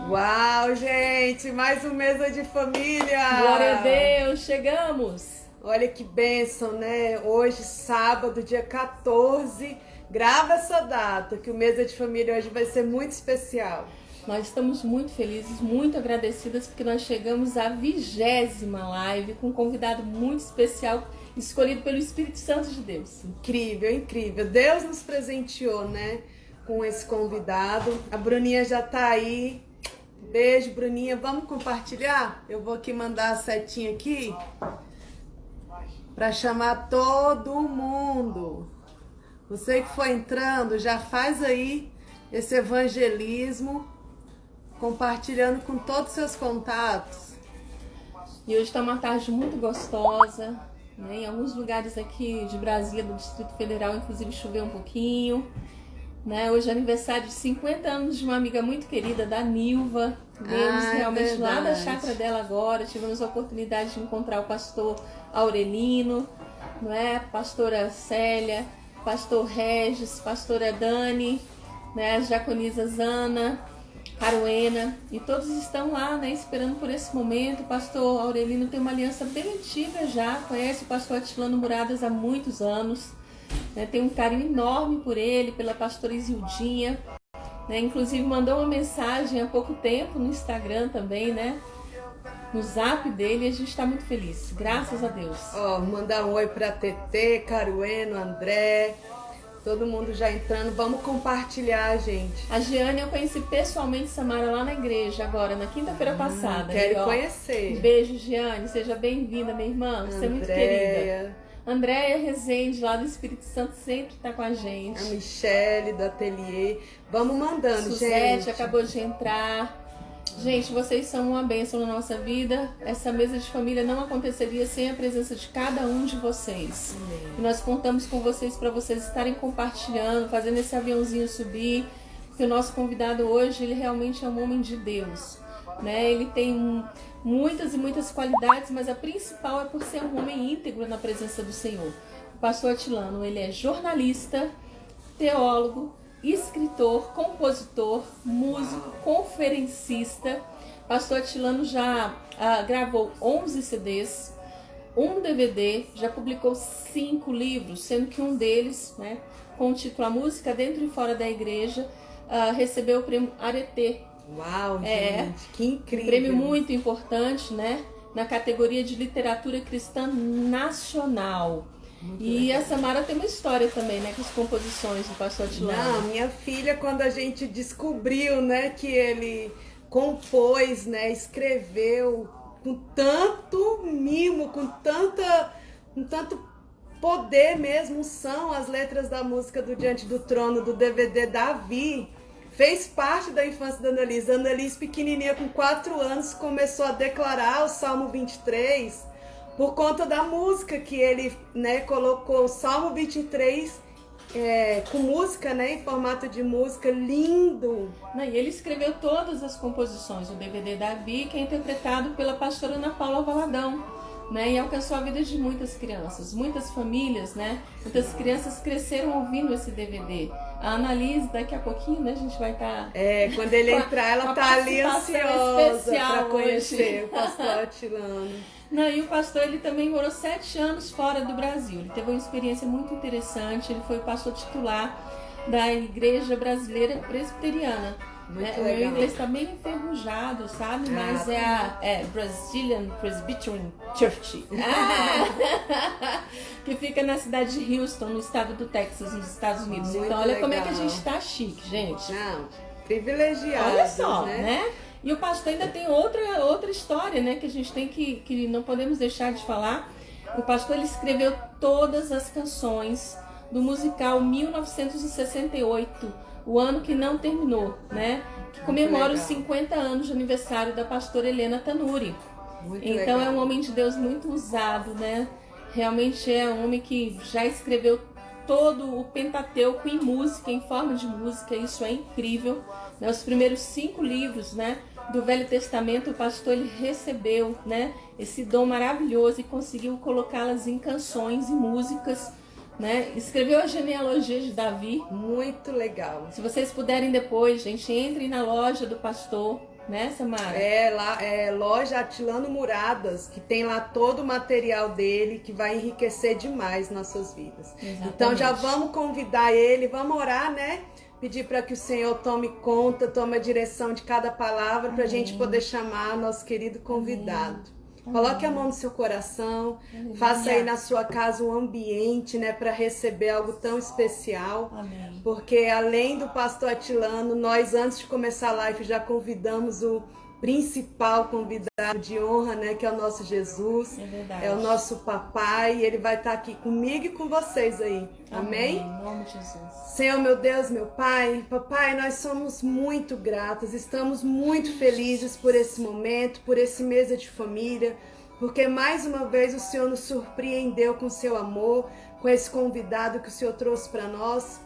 Uau, gente, mais um Mesa de Família! Glória a Deus, chegamos! Olha que bênção, né? Hoje, sábado, dia 14, grava essa data, que o Mesa de Família hoje vai ser muito especial. Nós estamos muito felizes, muito agradecidas, porque nós chegamos à 20ª live com um convidado muito especial, escolhido pelo Espírito Santo de Deus. Incrível, incrível. Deus nos presenteou, né, com esse convidado. A Bruninha já tá aí. Beijo, Bruninha. Vamos compartilhar? Eu vou aqui mandar a setinha aqui para chamar todo mundo. Você que foi entrando, já faz aí esse evangelismo, compartilhando com todos os seus contatos. E hoje está uma tarde muito gostosa, né? Em alguns lugares aqui de Brasília, do Distrito Federal, inclusive choveu um pouquinho, né? Hoje é aniversário de 50 anos de uma amiga muito querida, da Nilva. Viemos realmente lá da chácara dela agora. Tivemos a oportunidade de encontrar o pastor Aurelino, não é? Pastora Célia, pastor Regis, pastora Dani, né? As diaconisas Ana, Caruena, e todos estão lá, né, esperando por esse momento. O pastor Aurelino tem uma aliança bem antiga já, conhece o pastor Atilano Muradas há muitos anos, né, tem um carinho enorme por ele, pela pastora Isildinha, né, inclusive mandou uma mensagem há pouco tempo no Instagram também, né, no zap dele, e a gente está muito feliz, graças a Deus. Mandar um oi para TT, Carueno, André, todo mundo já entrando. Vamos compartilhar, gente. A Giane eu conheci pessoalmente, Samara, lá na igreja agora, na quinta-feira passada. Quero conhecer. Um beijo, Giane. Seja bem-vinda, minha irmã. Você é muito querida. Andréia Rezende, lá do Espírito Santo, sempre está com a gente. A Michele, do Ateliê. Vamos mandando, Suzete gente. acabou de entrar. Gente, vocês são uma bênção na nossa vida. Essa mesa de família não aconteceria sem a presença de cada um de vocês. E nós contamos com vocês para vocês estarem compartilhando, fazendo esse aviãozinho subir. Porque o nosso convidado hoje, ele realmente é um homem de Deus, né? Ele tem muitas e muitas qualidades, mas a principal é por ser um homem íntegro na presença do Senhor. O pastor Atilano, ele é jornalista, teólogo, escritor, compositor, músico, conferencista. Pastor Atilano já gravou 11 CDs, um DVD, já publicou 5 livros, sendo que um deles, né, com o título A Música Dentro e Fora da Igreja, recebeu o prêmio Areté. Uau, gente, que incrível! Um prêmio muito importante, né, na categoria de literatura cristã nacional. E a Samara tem uma história também, né, com as composições do pastor Atilano. Não, minha filha, quando a gente descobriu, né, que ele compôs, né, escreveu com tanto mimo, com tanto poder mesmo, são as letras da música do Diante do Trono, do DVD Davi, fez parte da infância da Annalise. A Annalise, pequenininha, com 4 anos, começou a declarar o Salmo 23, por conta da música que ele, né, colocou o Salmo 23 com música, né, em formato de música, lindo. E ele escreveu todas as composições do DVD Davi, que é interpretado pela pastora Ana Paula Valadão, né, e alcançou a vida de muitas crianças, muitas famílias, né, muitas crianças cresceram ouvindo esse DVD. A Annalise, daqui a pouquinho, né, a gente vai estar... quando ele entrar, ela tá ali ansiosa para conhecer hoje o pastor Atilano. E o pastor, ele também morou 7 anos fora do Brasil. Ele teve uma experiência muito interessante. Ele foi o pastor titular da Igreja Brasileira Presbiteriana. Muito O legal. meu inglês está bem enferrujado, sabe? Mas é a Brazilian Presbyterian Church. Que fica na cidade de Houston, no estado do Texas, nos Estados Unidos. Muito então, olha legal. como é que a gente tá chique, gente. Não, privilegiados, Olha só, né? E o pastor ainda tem outra história, né, que a gente tem que não podemos deixar de falar. O pastor, ele escreveu todas as canções do musical 1968, o ano que não terminou, né, que comemora os 50 anos de aniversário da pastora Helena Tanuri. Então é um homem de Deus muito usado, né? Realmente é um homem que já escreveu todo o Pentateuco em música, em forma de música. Isso é incrível, né? Os primeiros 5 livros, né, do Velho Testamento, o pastor, ele recebeu, né, esse dom maravilhoso e conseguiu colocá-las em canções e músicas, né? Escreveu a genealogia de Davi. Muito legal. Se vocês puderem depois, gente, entrem na loja do pastor, né, Samara? Lá é loja Atilano Muradas, que tem lá todo o material dele, que vai enriquecer demais nossas vidas. Exatamente. Então já vamos convidar ele, vamos orar, né? Pedir para que o Senhor tome conta, tome a direção de cada palavra, para a gente poder chamar nosso querido convidado. Coloque a mão no seu coração, faça aí na sua casa um ambiente, né, para receber algo tão especial. Amém. Porque além do pastor Atilano, nós antes de começar a live já convidamos o principal convidado de honra, né, que é o nosso Jesus. É verdade. É o nosso papai, e ele vai estar aqui comigo e com vocês aí. Amém? Em nome de Jesus. Senhor, meu Deus, meu Pai, papai, nós somos muito gratos, estamos muito felizes por esse momento, por esse mesa de família, porque mais uma vez o Senhor nos surpreendeu com seu amor, com esse convidado que o Senhor trouxe para nós.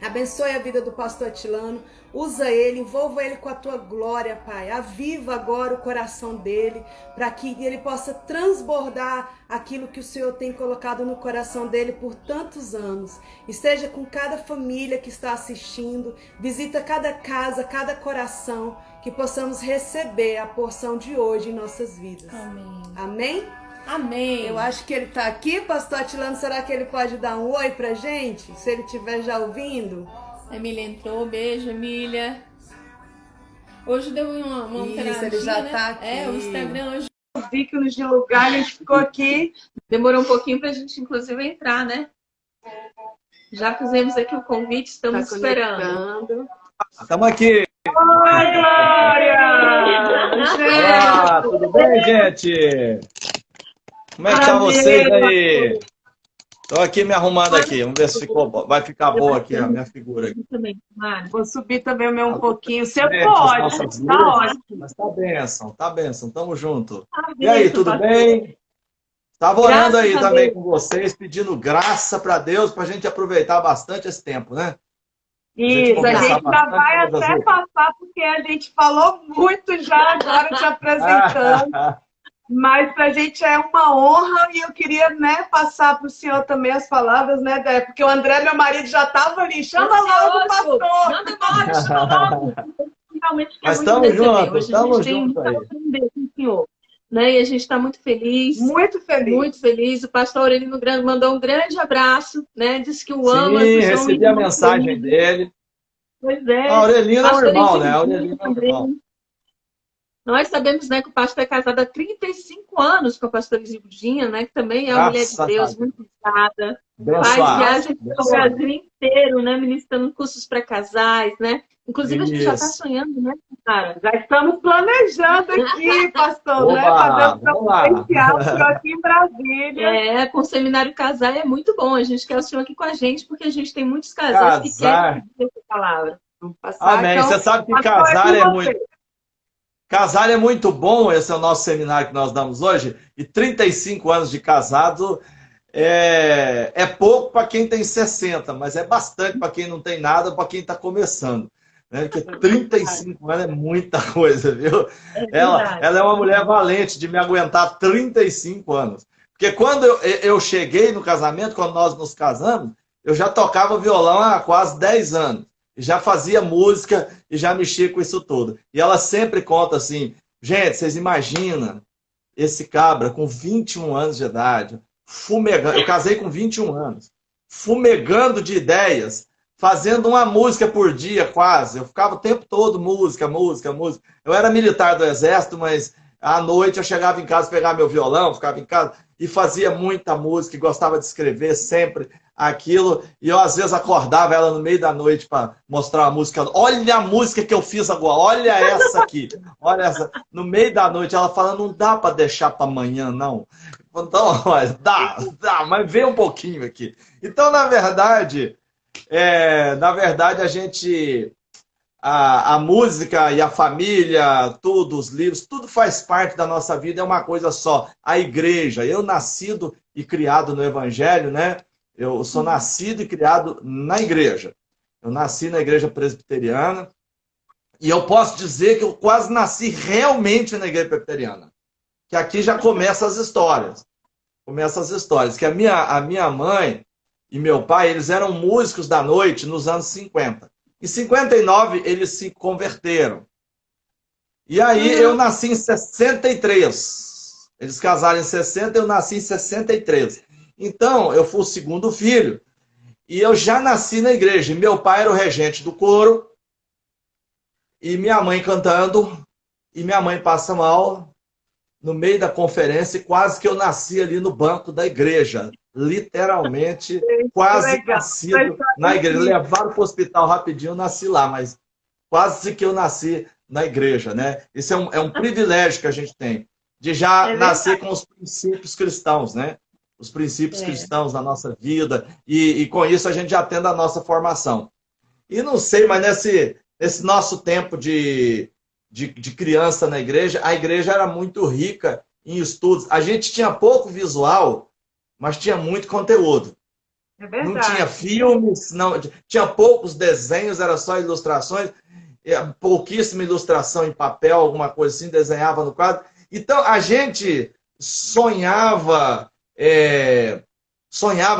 Abençoe a vida do pastor Atilano, usa ele, envolva ele com a tua glória, Pai. Aviva agora o coração dele, para que ele possa transbordar aquilo que o Senhor tem colocado no coração dele por tantos anos. Esteja com cada família que está assistindo, visita cada casa, cada coração, que possamos receber a porção de hoje em nossas vidas. Amém. Amém? Amém. Eu acho que ele está aqui, pastor Atilano. Será que ele pode dar um oi pra gente? Se ele estiver já ouvindo. A Emília entrou. Beijo, Emília. Hoje deu uma alteradinha, ele já né? tá aqui. O Instagram hoje. Eu vi que nos de lugar, a gente ficou aqui. Demorou um pouquinho pra gente, inclusive, entrar, né? Já fizemos aqui o convite, estamos esperando. Estamos aqui. Oi, Glória! Olá, tudo bem, gente? Como é que tá vocês aí? Estou aqui me arrumando aqui. Vamos ver se vai ficar boa aqui a minha figura. Aqui. Vou subir também o meu um pouquinho. Você Gente, pode, tá ótimo. Mas tá bênção. Tamo junto. E aí, tudo bem? Estava orando aí também com vocês, pedindo graça para Deus, para a gente aproveitar bastante esse tempo, né? Isso, a gente ainda vai até passar, porque a gente falou muito já agora te apresentando. Mas para a gente é uma honra, e eu queria, né, passar para o senhor também as palavras, né, Dé? Porque o André, meu marido, já estava ali. Chama logo o pastor! Chama logo! Realmente quer Mas muito estamos receber. juntos, Hoje a gente tem muito a aprender com o senhor. Né? E a gente está muito feliz. Muito feliz. Muito feliz. O pastor Aurelino Grande mandou um grande abraço, né? Disse que o ama. Sim, recebi a mensagem dele. Pois é. A Aurelino é o irmão, né? A Aurelino é o irmão. Nós sabemos, né, que o pastor é casado há 35 anos com a pastora Isildinha, né, que também é uma mulher de Deus, muito usada. Faz viagem pelo Brasil inteiro, né, ministrando cursos para casais, né? Inclusive, a gente já está sonhando, né, Sara? Já estamos planejando aqui, pastor, né? Fazer um presencial aqui em Brasília. Com o Seminário Casar é muito bom. A gente quer o senhor aqui com a gente, porque a gente tem muitos casais que querem dizer essa palavra. Amém. Então, você sabe que casar é muito bom. Esse é o nosso seminário que nós damos hoje. E 35 anos de casado é pouco para quem tem 60, mas é bastante para quem não tem nada, para quem está começando. Né? Porque 35 anos é muita coisa, viu? Ela é uma mulher valente de me aguentar 35 anos. Porque quando eu cheguei no casamento, quando nós nos casamos, eu já tocava violão há quase 10 anos. E já fazia música e já mexia com isso tudo. E ela sempre conta assim, gente, vocês imaginam esse cabra com 21 anos de idade, fumegando, eu casei com 21 anos, fumegando de ideias, fazendo uma música por dia quase. Eu ficava o tempo todo música. Eu era militar do exército, mas à noite eu chegava em casa, pegava meu violão, ficava em casa e fazia muita música, e gostava de escrever sempre aquilo. E eu às vezes acordava ela no meio da noite para mostrar a música. Olha a música que eu fiz agora, olha essa aqui, olha essa. No meio da noite ela fala, não dá para deixar para amanhã, não. Então, dá, mas vê um pouquinho aqui. Então, na verdade a gente, a música e a família, tudo, os livros, tudo faz parte da nossa vida, é uma coisa só. A igreja, eu nascido e criado no Evangelho, né? Eu sou nascido e criado na igreja. Eu nasci na igreja presbiteriana e eu posso dizer que eu quase nasci realmente na igreja presbiteriana. Que aqui já começam as histórias. Que a minha mãe, e meu pai, eles eram músicos da noite nos anos 50. Em 59, eles se converteram. E aí eu nasci em 63. Eles casaram em 60, eu nasci em 63. Então, eu fui o segundo filho. E eu já nasci na igreja. E meu pai era o regente do coro. E minha mãe cantando. E minha mãe passa mal no meio da conferência. E quase que eu nasci ali no banco da igreja. Literalmente, quase nascido na igreja. Levaram para o hospital rapidinho, eu nasci lá. Mas quase que eu nasci na igreja, né? Isso é um privilégio que a gente tem. De já nascer com os princípios cristãos, né? Os princípios cristãos na nossa vida, e com isso a gente já tendo a nossa formação. E não sei, mas nesse nosso tempo de criança na igreja, a igreja era muito rica em estudos. A gente tinha pouco visual, mas tinha muito conteúdo. É verdade. Não tinha filmes, não, tinha poucos desenhos, era só ilustrações, pouquíssima ilustração em papel, alguma coisa assim, desenhava no quadro. Então, a gente sonhava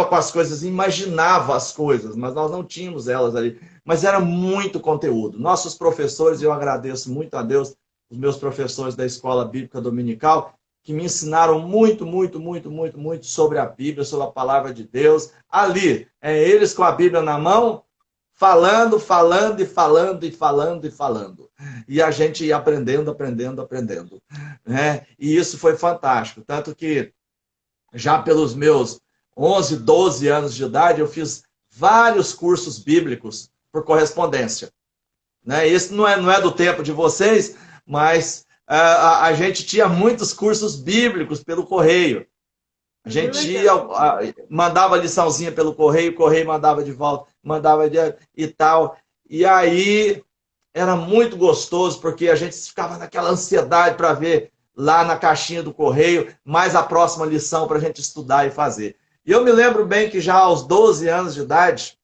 com as coisas, imaginava as coisas, mas nós não tínhamos elas ali. Mas era muito conteúdo. Nossos professores, eu agradeço muito a Deus, os meus professores da Escola Bíblica Dominical, que me ensinaram muito, muito, muito, muito, muito sobre a Bíblia, sobre a Palavra de Deus. Ali, eles com a Bíblia na mão, falando, falando e falando e falando e falando. E a gente ia aprendendo, aprendendo, aprendendo. Né? E isso foi fantástico. Tanto que já pelos meus 11, 12 anos de idade, eu fiz vários cursos bíblicos por correspondência. Né? Isso não é do tempo de vocês, mas a gente tinha muitos cursos bíblicos pelo correio. A gente mandava liçãozinha pelo correio, o correio mandava de volta, e tal. E aí era muito gostoso, porque a gente ficava naquela ansiedade para ver lá na caixinha do correio mais a próxima lição para a gente estudar e fazer. E eu me lembro bem que já aos 12 anos de idade,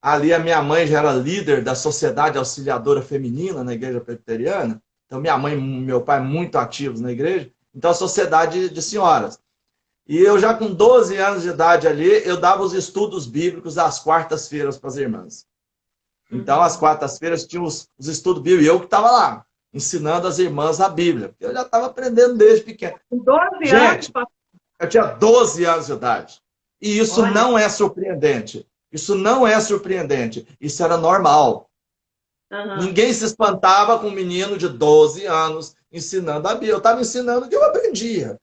ali a minha mãe já era líder da Sociedade Auxiliadora Feminina na Igreja Presbiteriana. Então minha mãe e meu pai muito ativos na igreja. Então a Sociedade de Senhoras. E eu já com 12 anos de idade ali, eu dava os estudos bíblicos às quartas-feiras para as irmãs. Então, às quartas-feiras tinha os estudos bíblicos. E eu que estava lá, ensinando as irmãs a Bíblia. Eu já estava aprendendo desde pequeno. Com 12 Gente, anos? eu tinha 12 anos de idade. E isso não é surpreendente. Isso não é surpreendente. Isso era normal. Ninguém se espantava com um menino de 12 anos ensinando a Bíblia. Eu estava ensinando o que eu aprendia.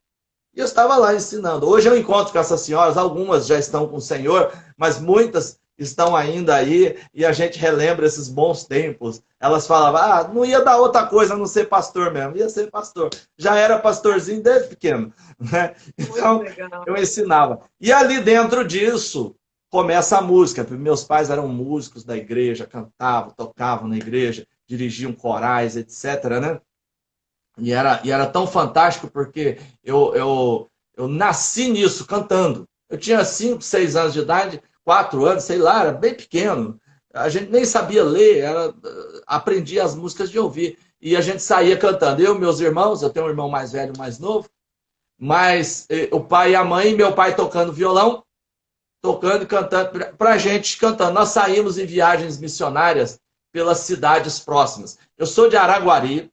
E eu estava lá ensinando. Hoje eu encontro com essas senhoras, algumas já estão com o Senhor, mas muitas estão ainda aí, e a gente relembra esses bons tempos. Elas falavam, não ia dar outra coisa a não ser pastor mesmo, ia ser pastor. Já era pastorzinho desde pequeno. Né? Então, eu ensinava. E ali dentro disso, começa a música. Meus pais eram músicos da igreja, cantavam, tocavam na igreja, dirigiam corais, etc., né? E era tão fantástico porque eu nasci nisso, cantando. Eu tinha 5, 6 anos de idade, 4 anos, sei lá, era bem pequeno. A gente nem sabia ler, aprendia as músicas de ouvir. E a gente saía cantando. Eu, meus irmãos, eu tenho um irmão mais velho, mais novo, mas o pai e a mãe, meu pai tocando violão, tocando e cantando, pra gente cantando. Nós saímos em viagens missionárias pelas cidades próximas. Eu sou de Araguari,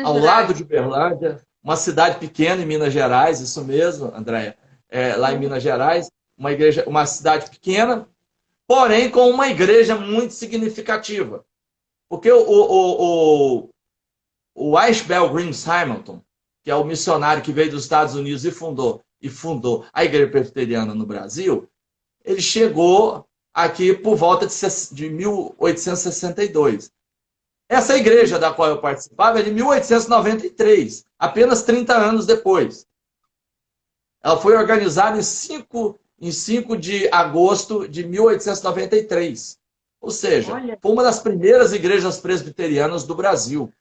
ao lado de Uberlândia, uma cidade pequena em Minas Gerais, isso mesmo, Andréia, lá em Minas Gerais, uma cidade pequena, porém com uma igreja muito significativa. Porque o Ashbel Green Simonton, que é o missionário que veio dos Estados Unidos e fundou a Igreja Presbiteriana no Brasil, ele chegou aqui por volta de 1862. Essa igreja da qual eu participava é de 1893, apenas 30 anos depois. Ela foi organizada em 5 de agosto de 1893. Ou seja, foi uma das primeiras igrejas presbiterianas do Brasil.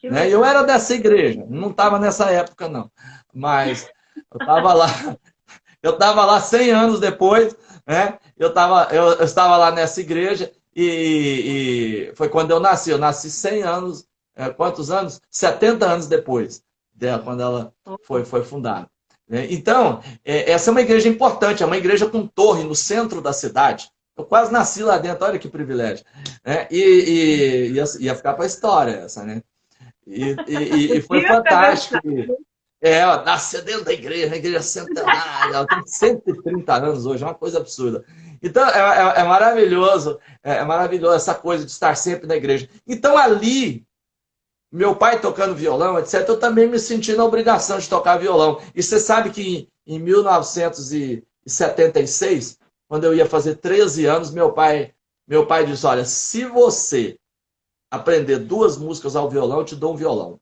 Né? Eu era dessa igreja, não estava nessa época, não. Mas eu estava lá 100 anos depois, né? Eu estava lá nessa igreja. E foi quando eu nasci. Eu nasci 100 anos, quantos anos? 70 anos depois dela, quando ela foi fundada. né? Então, essa é uma igreja importante, é uma igreja com torre no centro da cidade. Eu quase nasci lá dentro, olha que privilégio. Né? Ia ficar para a história essa, né? E foi fantástico. Ó, nasceu dentro da igreja, a igreja centenária, ela tem 130 anos hoje, é uma coisa absurda. Então, é maravilhoso, é maravilhoso essa coisa de estar sempre na igreja. Então, ali, meu pai tocando violão, etc., eu também me senti na obrigação de tocar violão. E você sabe que em 1976, quando eu ia fazer 13 anos, meu pai disse, olha, se você aprender 2 músicas ao violão, eu te dou um violão.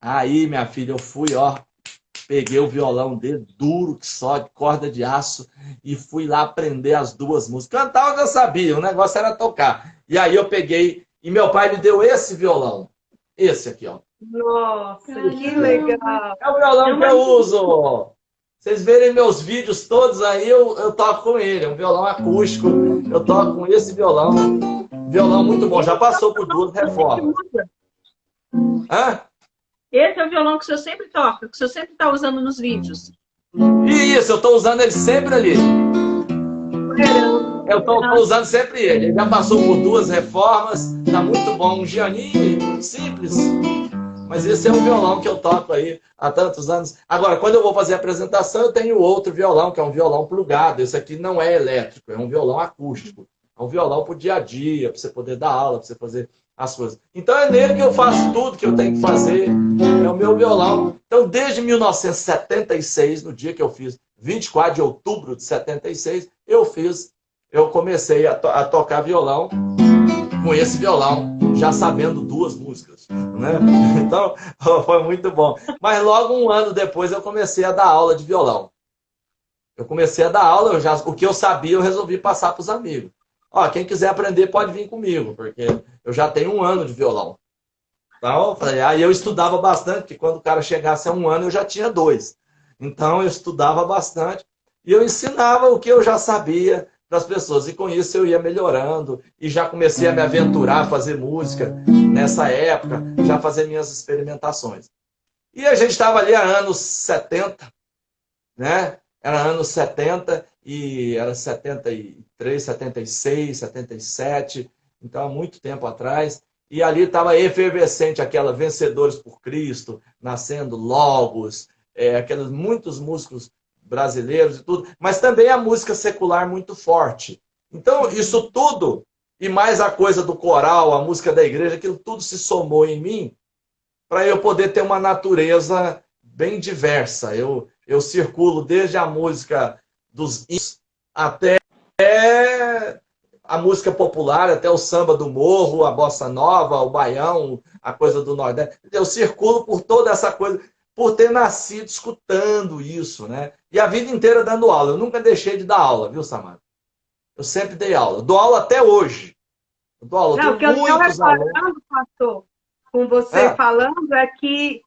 Aí, minha filha, eu fui, ó, peguei o violão dele, duro que só, de corda de aço, e fui lá aprender as 2 músicas. Cantar eu já sabia, o negócio era tocar. E aí eu peguei, e meu pai me deu esse violão. Esse aqui, ó. Nossa, que legal! É o violão que eu uso. Vocês verem meus vídeos todos aí, eu toco com ele. É um violão acústico. Eu toco com esse violão. Violão muito bom. Já passou por 2 reformas. Hã? Esse é o violão que o senhor sempre toca, que o senhor sempre está usando nos vídeos. Isso, eu estou usando ele sempre ali. Eu estou usando sempre ele. Ele já passou por 2 reformas, tá muito bom. Um Giannini, simples. Mas esse é um violão que eu toco aí há tantos anos. Agora, quando eu vou fazer a apresentação, eu tenho outro violão, que é um violão plugado. Esse aqui não é elétrico, é um violão acústico. É um violão para o dia a dia, para você poder dar aula, para você fazer as coisas. Então é nele que eu faço tudo que eu tenho que fazer. É o meu violão. Então, desde 1976, no dia que eu fiz, 24 de outubro de 76, eu comecei a tocar violão com esse violão, já sabendo 2 músicas. Né? Então, foi muito bom. Mas logo 1 ano depois eu comecei a dar aula de violão. Eu comecei a dar aula, o que eu sabia eu resolvi passar para os amigos. Ó, quem quiser aprender pode vir comigo, porque eu já tenho 1 ano de violão. Então, eu falei, aí eu estudava bastante, porque quando o cara chegasse a 1 ano eu já tinha 2. Então eu estudava bastante e eu ensinava o que eu já sabia para as pessoas. E com isso eu ia melhorando e já comecei a me aventurar a fazer música nessa época, já fazer minhas experimentações. E a gente estava ali há anos 70, né? Era anos 70 e era 73, 76, 77, então há muito tempo atrás. E ali estava efervescente aquela Vencedores por Cristo, nascendo Logos, aqueles muitos músicos brasileiros e tudo, mas também a música secular muito forte. Então, isso tudo, e mais a coisa do coral, a música da igreja, aquilo tudo se somou em mim para eu poder ter uma natureza bem diversa. Eu circulo desde a música dos hinos até a música popular, até o samba do morro, a bossa nova, o baião, a coisa do Nordeste. Eu circulo por toda essa coisa, por ter nascido escutando isso, né? E a vida inteira dando aula. Eu nunca deixei de dar aula, viu, Samara? Eu sempre dei aula. Dou aula até hoje. Eu dou aula. Não, o que eu estou reparando, pastor, com você falando, é que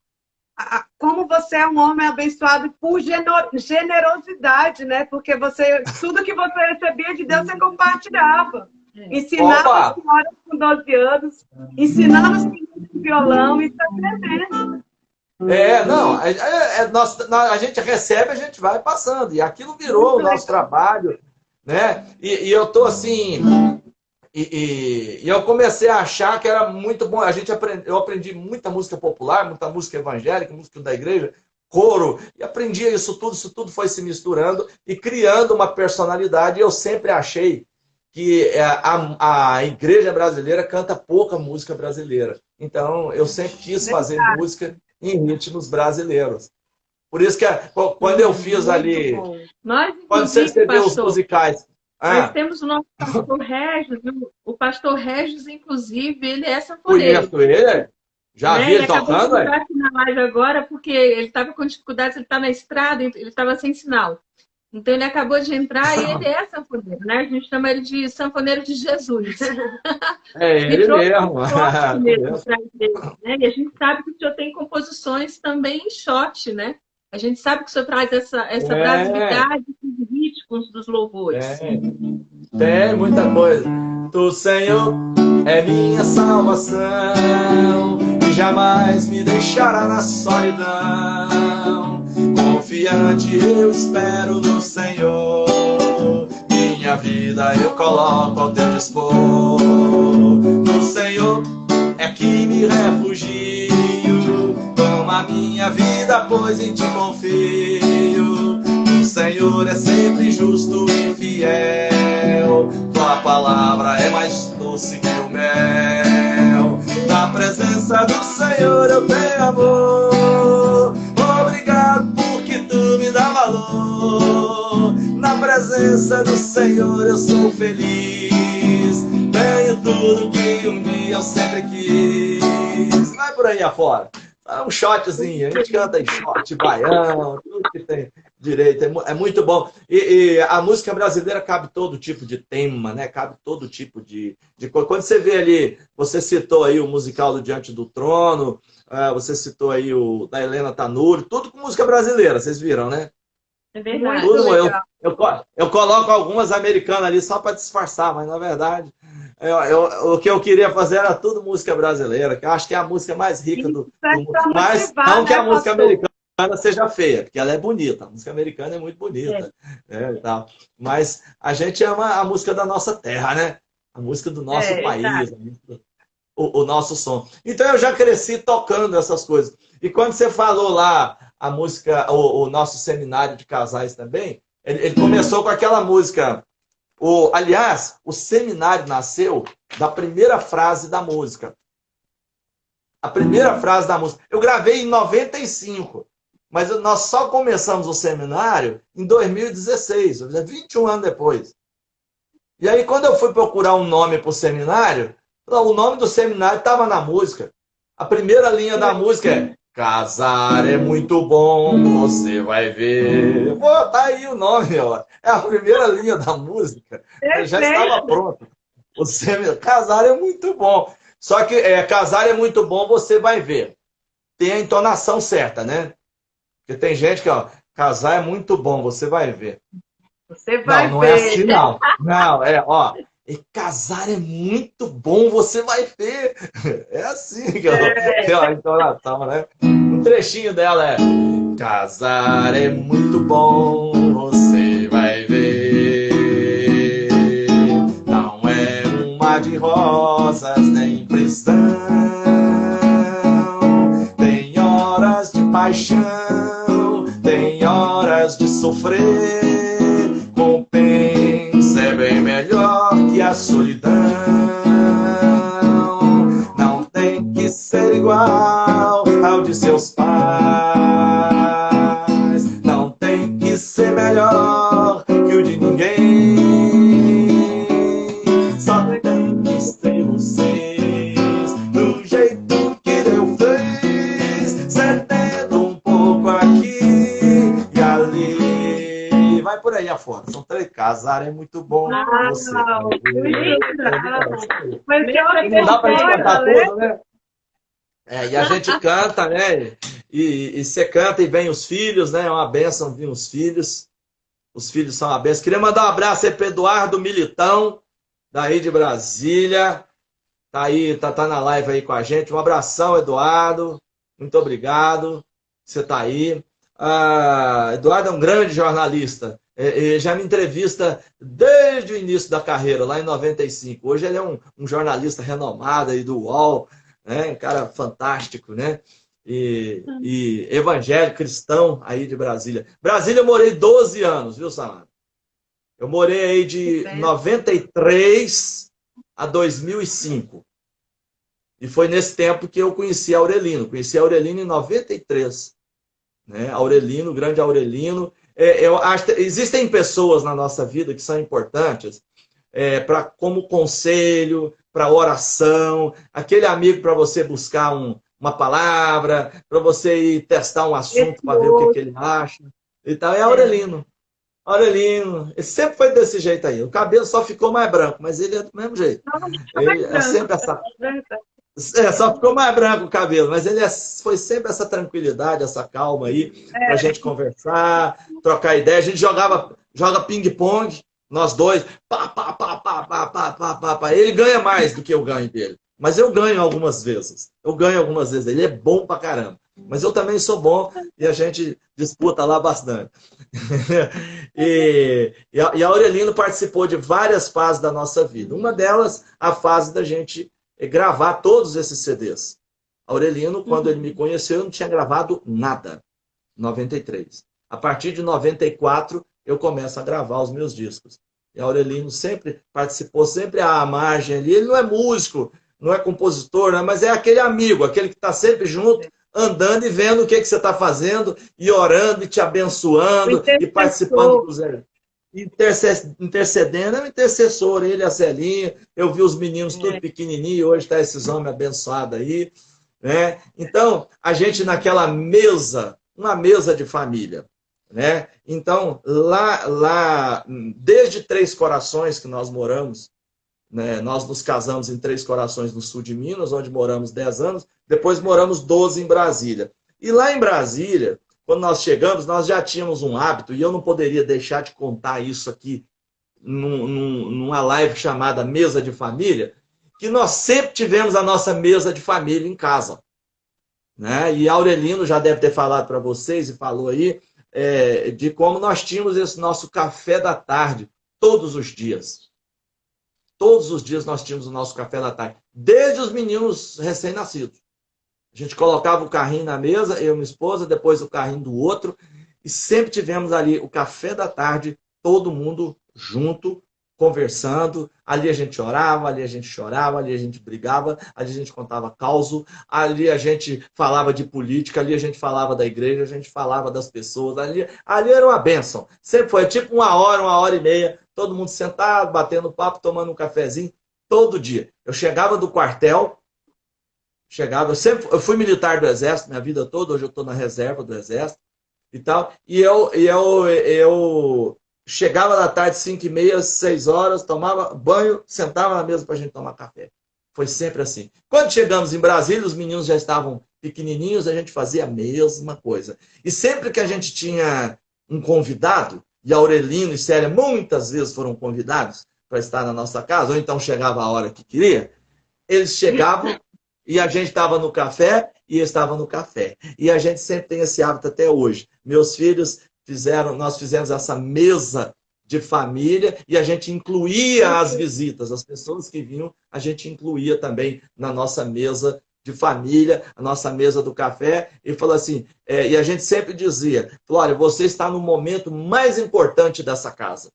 como você é um homem abençoado por generosidade, né? Porque tudo que você recebia de Deus, você compartilhava. Ensinava as senhoras com 12 anos, ensinava os meninos de violão, isso é tremendo. A gente recebe, a gente vai passando. E aquilo virou o nosso trabalho, né? E eu tô assim... E eu comecei a achar que era muito bom. Eu aprendi muita música popular, muita música evangélica, música da igreja, coro, e aprendia isso tudo foi se misturando e criando uma personalidade. Eu sempre achei que a igreja brasileira canta pouca música brasileira. Então, eu sempre quis fazer música em ritmos brasileiros. Por isso que quando eu fiz ali... Quando você recebeu os musicais... Nós temos o nosso pastor Regis, o pastor Regis, inclusive, ele é sanfoneiro. Conheço ele? Já vi ele tocando? Ele acabou de entrar aqui na live agora porque ele estava com dificuldades, ele está na estrada, ele estava sem sinal. Então ele acabou de entrar e ele é sanfoneiro, né? A gente chama ele de sanfoneiro de Jesus. É ele mesmo. Né? E a gente sabe que o senhor tem composições também em shot, né? A gente sabe que o senhor traz essa brasilidade dos ritmos dos louvores. Tem muita coisa. Tu, Senhor, é minha salvação, e jamais me deixará na solidão. confiante eu espero no Senhor. Minha vida eu coloco ao teu dispor. No Senhor é que me refugio. Toma minha vida, pois em ti confio. O Senhor é sempre justo e fiel. Tua palavra é mais doce que o mel. Na presença do Senhor eu tenho amor. Obrigado porque tu me dá valor. Na presença do Senhor eu sou feliz. Tenho tudo que um dia eu sempre quis. Vai por aí afora. Um shotzinho, a gente canta em shot, baião, tudo que tem direito, é muito bom. E a música brasileira cabe todo tipo de tema, né? Cabe todo tipo de coisa. Quando você vê ali, você citou aí o musical do Diante do Trono, você citou aí o da Helena Tanuri, tudo com música brasileira, vocês viram, né? É verdade. Tudo, eu coloco algumas americanas ali só para disfarçar, mas na verdade o que eu queria fazer era tudo música brasileira, que eu acho que é a música mais rica do mundo. Mas não que a música americana seja feia, porque ela é bonita. A música americana é muito bonita. E tal. Mas a gente ama a música da nossa terra, né? A música do nosso país, o nosso som. Então eu já cresci tocando essas coisas. E quando você falou lá a música, o nosso seminário de casais também, ele começou com aquela música. Aliás, o seminário nasceu da primeira frase da música. A primeira frase da música. Eu gravei em 95, mas nós só começamos o seminário em 2016, 21 anos depois. E aí, quando eu fui procurar um nome para o seminário, o nome do seminário estava na música. A primeira linha da música é: casar é muito bom, você vai ver. Pô, tá aí o nome, ó. É a primeira linha da música. Já estava pronto. Casar é muito bom. Só que casar é muito bom, você vai ver. Tem a entonação certa, né? Porque tem gente que, ó, casar é muito bom, você vai ver. Você vai não ver. É assim, não. Não, ó. E casar é muito bom, você vai ver. É assim que é a entonação, né? Um trechinho dela é: casar é muito bom, você vai ver. Não é um mar de rosas, nem prisão. Tem horas de paixão, tem horas de sofrer. Compensa, é bem melhor que a solidão. Não tem que ser igual ao de seus pais. Não tem que ser melhor que o de ninguém. Só tem que ser vocês do jeito que Deus fez, cedendo um pouco aqui e ali. Vai por aí afora. São 3. Casar é muito bom. Você. Não dá pra gente cantar tudo, né? E a gente canta, né? E você canta e vem os filhos, né? É uma bênção vir os filhos. Os filhos são uma bênção. Queria mandar um abraço aí para Eduardo Militão, daí de Brasília. Tá aí, tá na live aí com a gente. Um abração, Eduardo. Muito obrigado. Você tá aí. Eduardo é um grande jornalista. Já me entrevista desde o início da carreira, lá em 95. Hoje ele é um jornalista renomado aí do UOL, né? Um cara fantástico, né? E evangélico, cristão aí de Brasília. Brasília eu morei 12 anos, viu, Samara? Eu morei aí de 93 a 2005. E foi nesse tempo que eu conheci Aurelino. Conheci Aurelino em 93. Né? Aurelino, grande Aurelino. Eu acho que existem pessoas na nossa vida que são importantes como conselho, para oração, aquele amigo para você buscar uma palavra, para você ir testar um assunto para ver o que ele acha. E tal. É Aurelino. Aurelino, ele sempre foi desse jeito aí. O cabelo só ficou mais branco, mas ele é do mesmo jeito. Ele é sempre essa... só ficou mais branco o cabelo, mas ele foi sempre essa tranquilidade, essa calma aí, pra gente conversar, trocar ideia. A gente joga ping-pong, nós dois, pá, pá, pá, pá, pá, pá, pá, pá, pá. Ele ganha mais do que eu ganho dele. Mas eu ganho algumas vezes. Eu ganho algumas vezes. Ele é bom pra caramba. Mas eu também sou bom e a gente disputa lá bastante. E a Aurelino participou de várias fases da nossa vida. Uma delas, a fase da gente gravar todos esses CDs. Aurelino, quando ele me conheceu, eu não tinha gravado nada. 93. A partir de 94, eu começo a gravar os meus discos. E Aurelino sempre participou, sempre à margem ali. Ele não é músico, não é compositor, né? Mas é aquele amigo, aquele que está sempre junto, andando e vendo o que você está fazendo, e orando, e te abençoando, e participando dos intercedendo, é um intercessor, ele, a Celinha. Eu vi os meninos tudo pequenininho, hoje está esses homens abençoados aí. Né? Então, a gente naquela mesa, uma mesa de família. Né? Então, lá, desde Três Corações que nós moramos, né? Nós nos casamos em Três Corações, no sul de Minas, onde moramos 10 anos, depois moramos 12 em Brasília. E lá em Brasília, quando nós chegamos, nós já tínhamos um hábito, e eu não poderia deixar de contar isso aqui numa live chamada Mesa de Família, que nós sempre tivemos a nossa mesa de família em casa. Né? E Aurelino já deve ter falado para vocês, e falou aí, de como nós tínhamos esse nosso café da tarde todos os dias. Todos os dias nós tínhamos o nosso café da tarde, desde os meninos recém-nascidos. A gente colocava o carrinho na mesa, eu e minha esposa, depois o carrinho do outro, e sempre tivemos ali o café da tarde, todo mundo junto, conversando. Ali a gente orava, ali a gente chorava, ali a gente brigava, ali a gente contava causo, ali a gente falava de política, ali a gente falava da igreja, a gente falava das pessoas, ali era uma bênção. Sempre foi tipo uma hora e meia, todo mundo sentado, batendo papo, tomando um cafezinho, todo dia. Eu chegava do quartel, eu fui militar do Exército minha vida toda, hoje eu estou na reserva do Exército e tal, e eu chegava da tarde, 5h30, 6 horas, tomava banho, sentava na mesa para a gente tomar café. Foi sempre assim. Quando chegamos em Brasília, os meninos já estavam pequenininhos, a gente fazia a mesma coisa. E sempre que a gente tinha um convidado, e Aurelino e Célia muitas vezes foram convidados para estar na nossa casa, ou então chegava a hora que queria, eles chegavam e a gente estava no café e eles estavam no café. E a gente sempre tem esse hábito até hoje. Meus filhos nós fizemos essa mesa de família e a gente incluía as visitas, as pessoas que vinham, a gente incluía também na nossa mesa de família, a nossa mesa do café, e falou assim, e a gente sempre dizia, Flória, você está no momento mais importante dessa casa.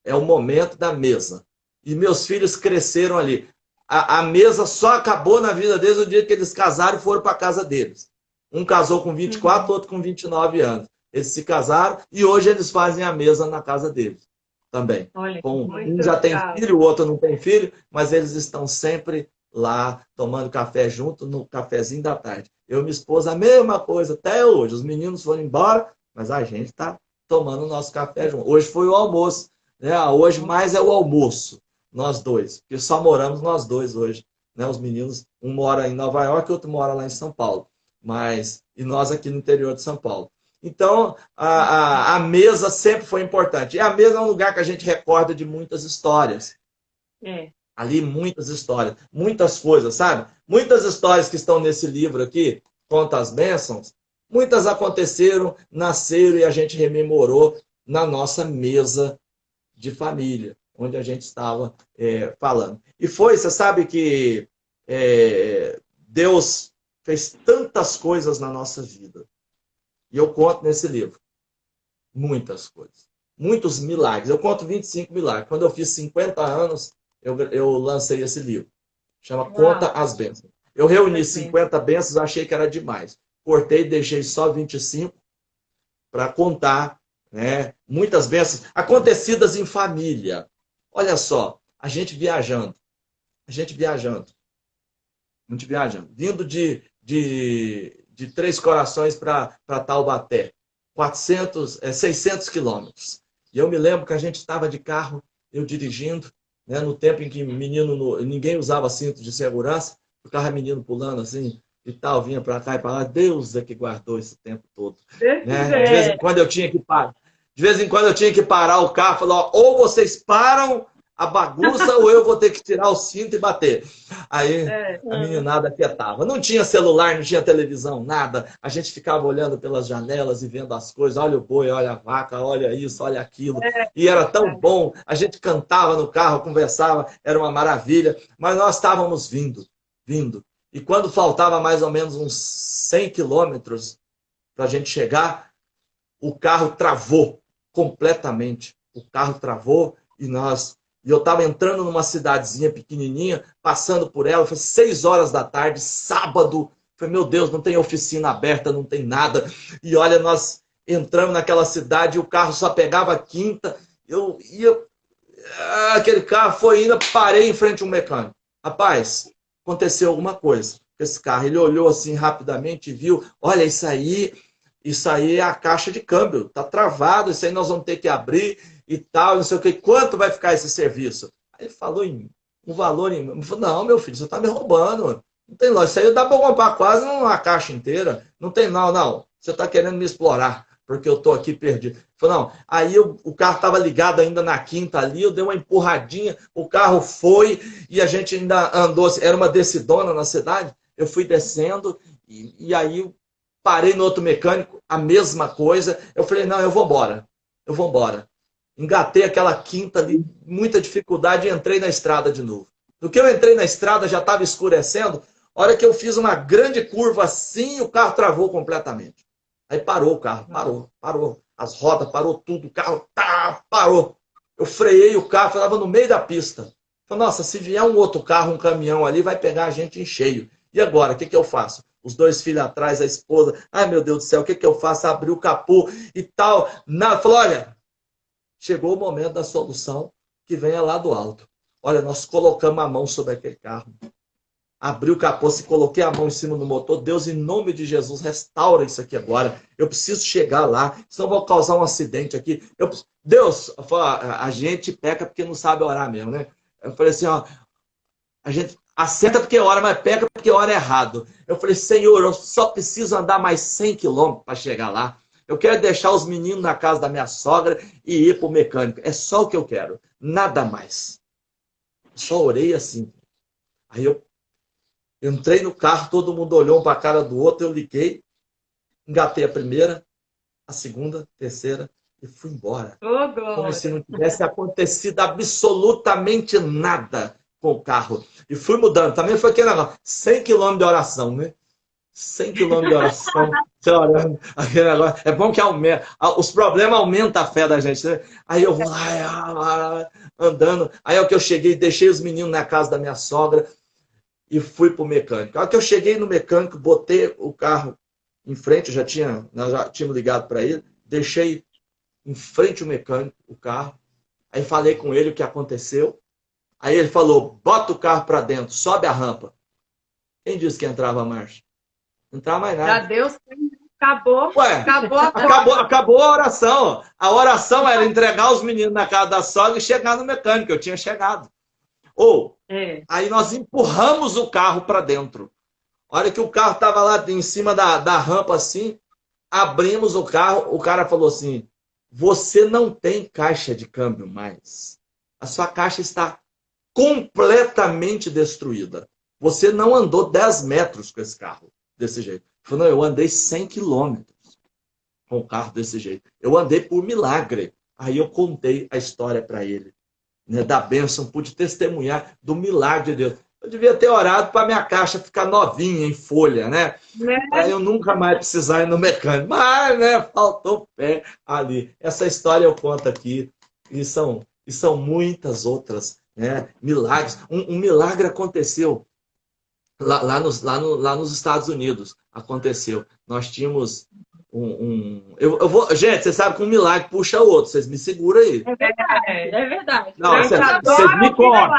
É o momento da mesa. E meus filhos cresceram ali. A mesa só acabou na vida deles o dia que eles casaram e foram para a casa deles. Um casou com 24, outro com 29 anos. Eles se casaram e hoje eles fazem a mesa na casa deles também. Olha, um já tem filho, o outro não tem filho, mas eles estão sempre lá tomando café junto no cafezinho da tarde. Eu e minha esposa, a mesma coisa, até hoje. Os meninos foram embora, mas a gente está tomando o nosso café junto. Hoje foi o almoço. Né? Hoje mais é o almoço, nós dois. Porque só moramos nós dois hoje. Né? Os meninos, um mora em Nova York, outro mora lá em São Paulo. E nós aqui no interior de São Paulo. Então, a mesa sempre foi importante. E a mesa é um lugar que a gente recorda de muitas histórias. Ali, muitas histórias. Muitas coisas, sabe? Muitas histórias que estão nesse livro aqui, Conta as Bênçãos, muitas aconteceram, nasceram e a gente rememorou na nossa mesa de família, onde a gente estava falando. E você sabe que Deus fez tantas coisas na nossa vida. E eu conto nesse livro. Muitas coisas. Muitos milagres. Eu conto 25 milagres. Quando eu fiz 50 anos, eu lancei esse livro. Chama Conta as Bênçãos. Eu reuni 50 bênçãos, achei que era demais. Cortei e deixei só 25 para contar, né, muitas bênçãos acontecidas em família. Olha só, a gente viajando. Vindo de Três Corações para Taubaté. 600 quilômetros. E eu me lembro que a gente estava de carro, eu dirigindo, né, no tempo em que ninguém usava cinto de segurança, ficava menino pulando assim e tal, vinha para cá e para lá. Deus é que guardou esse tempo todo. Né? De vez em quando eu tinha que parar. De vez em quando eu tinha que parar o carro e falar, ou vocês param a bagunça ou eu vou ter que tirar o cinto e bater. Aí a meninada quietava. Não tinha celular, não tinha televisão, nada. A gente ficava olhando pelas janelas e vendo as coisas. Olha o boi, olha a vaca, olha isso, olha aquilo. E era tão bom. A gente cantava no carro, conversava, era uma maravilha. Mas nós estávamos vindo. E quando faltava mais ou menos uns 100 quilômetros para a gente chegar, o carro travou completamente. O carro travou e eu estava entrando numa cidadezinha pequenininha, passando por ela, foi 6 horas da tarde, sábado. Falei, meu Deus, não tem oficina aberta, não tem nada. E olha, nós entramos naquela cidade e o carro só pegava a quinta. Aquele carro foi indo, parei em frente a um mecânico. Rapaz, aconteceu alguma coisa. Esse carro, ele olhou assim rapidamente e viu, olha, isso aí é a caixa de câmbio, tá travado, isso aí nós vamos ter que abrir e tal, não sei o que. Quanto vai ficar esse serviço? Aí ele falou em um valor, eu falei, não, meu filho, você tá me roubando. Não tem loja, isso aí dá para comprar quase uma caixa inteira. Não tem não, você tá querendo me explorar, porque eu tô aqui perdido. Ele falou, não, aí o carro tava ligado ainda na quinta ali, eu dei uma empurradinha, o carro foi e a gente ainda andou, era uma descidona na cidade, eu fui descendo e aí parei no outro mecânico, a mesma coisa. Eu falei, não, eu vou embora. Engatei aquela quinta ali, muita dificuldade, e entrei na estrada de novo. No que eu entrei na estrada, já estava escurecendo. A hora que eu fiz uma grande curva assim, o carro travou completamente. Aí parou o carro, parou. As rodas, parou tudo, o carro parou. Eu freiei o carro, estava no meio da pista. Falei, nossa, se vier um outro carro, um caminhão ali, vai pegar a gente em cheio. E agora, o que eu faço? Os 2 filhos atrás, a esposa. Ai, meu Deus do céu, o que eu faço? Abri o capô e tal. Falou, olha, chegou o momento da solução que venha lá do alto. Olha, nós colocamos a mão sobre aquele carro. Abri o capô, se coloquei a mão em cima do motor. Deus, em nome de Jesus, restaura isso aqui agora. Eu preciso chegar lá, senão vou causar um acidente aqui. Deus, a gente peca porque não sabe orar mesmo, né? Eu falei assim, ó, a gente acerta porque ora, mas peca porque ora errado. Eu falei, Senhor, eu só preciso andar mais 100 quilômetros para chegar lá. Eu quero deixar os meninos na casa da minha sogra e ir para o mecânico. É só o que eu quero, nada mais. Só orei assim. Aí eu entrei no carro, todo mundo olhou um para a cara do outro, eu liguei, engatei a primeira, a segunda, a terceira e fui embora. Como se não tivesse acontecido absolutamente nada com o carro. E fui mudando. Também foi aquele negócio, 100 quilômetros de oração, né? 100 quilômetros de oração, você orando, aquele negócio. É bom que aumenta, os problemas aumentam a fé da gente, né? Aí eu vou lá, andando. Aí é o que eu cheguei, deixei os meninos na casa da minha sogra e fui pro mecânico. Aí que eu cheguei no mecânico, botei o carro em frente, nós já tínhamos ligado para ele, deixei em frente o mecânico, o carro. Aí falei com ele o que aconteceu. Aí ele falou, bota o carro para dentro, sobe a rampa. Quem disse que entrava a marcha? Não entrava mais nada. Já deu, acabou. Ué, acabou a oração. A oração era entregar os meninos na casa da sogra e chegar no mecânico. Eu tinha chegado. Aí nós empurramos o carro para dentro. A hora que o carro estava lá em cima da rampa assim, abrimos o carro, o cara falou assim, você não tem caixa de câmbio mais. A sua caixa está completamente destruída. Você não andou 10 metros com esse carro desse jeito. Eu falei, não, eu andei 100 quilômetros com o carro desse jeito. Eu andei por milagre. Aí eu contei a história para ele, né, da bênção, pude testemunhar do milagre de Deus. Eu devia ter orado para minha caixa ficar novinha, em folha, né? Para eu nunca mais precisar ir no mecânico. Mas, né, faltou pé ali. Essa história eu conto aqui. E são muitas outras, né, milagres. Um milagre aconteceu lá nos Estados Unidos. Aconteceu. Nós tínhamos gente, você sabe que um milagre puxa outro. Vocês me seguram aí. É verdade. Não, vocês me cortam.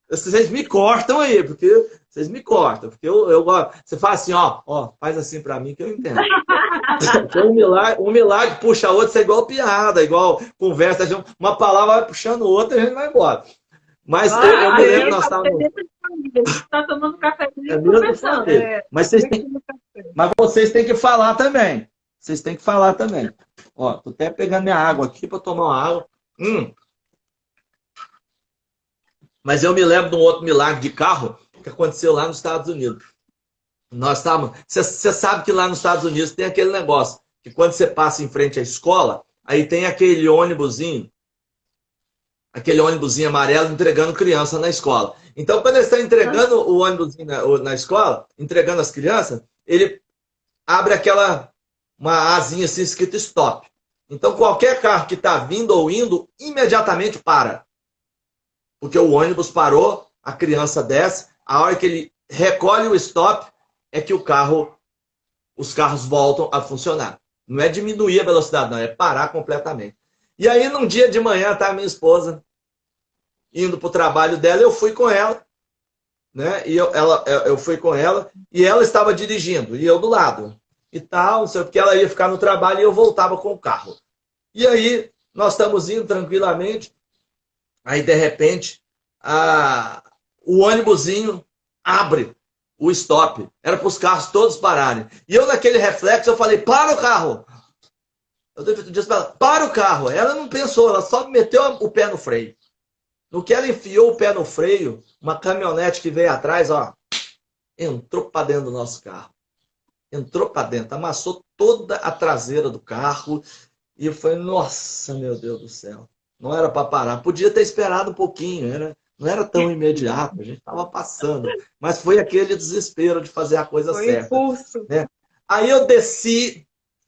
Vocês me cortam aí, porque vocês me cortam. Porque eu você faz assim, ó, faz assim pra mim que eu entendo. Um milagre puxa outro, isso é igual piada, igual conversa. Uma palavra vai puxando outra e a gente vai embora. Mas eu me lembro que nós estávamos. Está tomando cafezinho e conversando. Mas vocês têm que falar também. Vocês têm que falar também. Ó, tô até pegando minha água aqui para tomar uma água. Mas eu me lembro de um outro milagre de carro que aconteceu lá nos Estados Unidos. Nós estávamos. Você sabe que lá nos Estados Unidos tem aquele negócio que quando você passa em frente à escola, aí tem aquele ônibusinho amarelo entregando criança na escola. Então, quando eles estão entregando o ônibusinho na escola, entregando as crianças, ele abre uma asinha assim escrito stop. Então, qualquer carro que está vindo ou indo, imediatamente para. Porque o ônibus parou, a criança desce, a hora que ele recolhe o stop, é que os carros voltam a funcionar. Não é diminuir a velocidade, não, é parar completamente. E aí, num dia de manhã, tá a minha esposa indo para o trabalho dela, eu fui com ela, né? E eu fui com ela, e ela estava dirigindo, e eu do lado. E tal, não sei porque ela ia ficar no trabalho e eu voltava com o carro. E aí, nós estamos indo tranquilamente, aí, de repente, o ônibusinho abre o stop. Era para os carros todos pararem. E eu, naquele reflexo, eu falei, para o carro! Eu disse para ela, para o carro! Ela não pensou, ela só meteu o pé no freio. No que ela enfiou o pé no freio, uma caminhonete que veio atrás, ó, entrou para dentro do nosso carro. Entrou para dentro, amassou toda a traseira do carro. E eu falei, nossa, meu Deus do céu. Não era para parar. Podia ter esperado um pouquinho, não era tão imediato, a gente estava passando. Mas foi aquele desespero de fazer a coisa certa. Impulso. Né? Aí eu desci,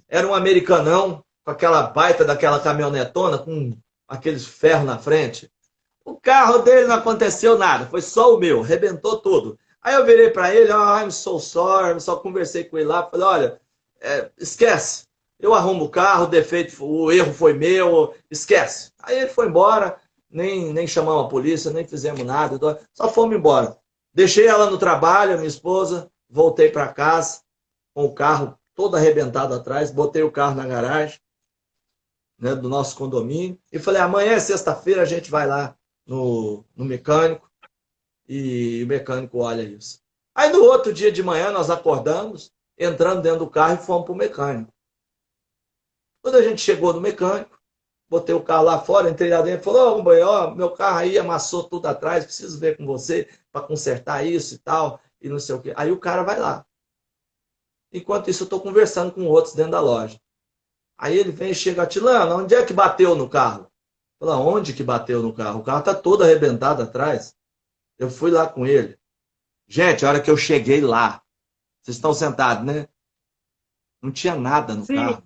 era um americanão, com aquela baita daquela caminhonetona, com aqueles ferros na frente. O carro dele não aconteceu nada, foi só o meu, arrebentou tudo. Aí eu virei para ele, I'm so sorry, só conversei com ele lá, falei, olha, esquece, eu arrumo o carro, o erro foi meu, esquece. Aí ele foi embora, nem chamamos a polícia, nem fizemos nada, só fomos embora. Deixei ela no trabalho, a minha esposa, voltei para casa, com o carro todo arrebentado atrás, botei o carro na garagem, né, do nosso condomínio, e falei, amanhã é sexta-feira, a gente vai lá no mecânico, e o mecânico olha isso. Aí no outro dia de manhã nós acordamos, entrando dentro do carro e fomos para o mecânico. Quando a gente chegou no mecânico, botei o carro lá fora, entrei lá dentro e falou, meu carro aí amassou tudo atrás, preciso ver com você para consertar isso e tal, e não sei o quê. Aí o cara vai lá. Enquanto isso eu estou conversando com outros dentro da loja. Aí ele vem e chega, Tilano, onde é que bateu no carro? Fala, onde que bateu no carro? O carro está todo arrebentado atrás. Eu fui lá com ele. Gente, a hora que eu cheguei lá, vocês estão sentados, né? Não tinha nada no carro.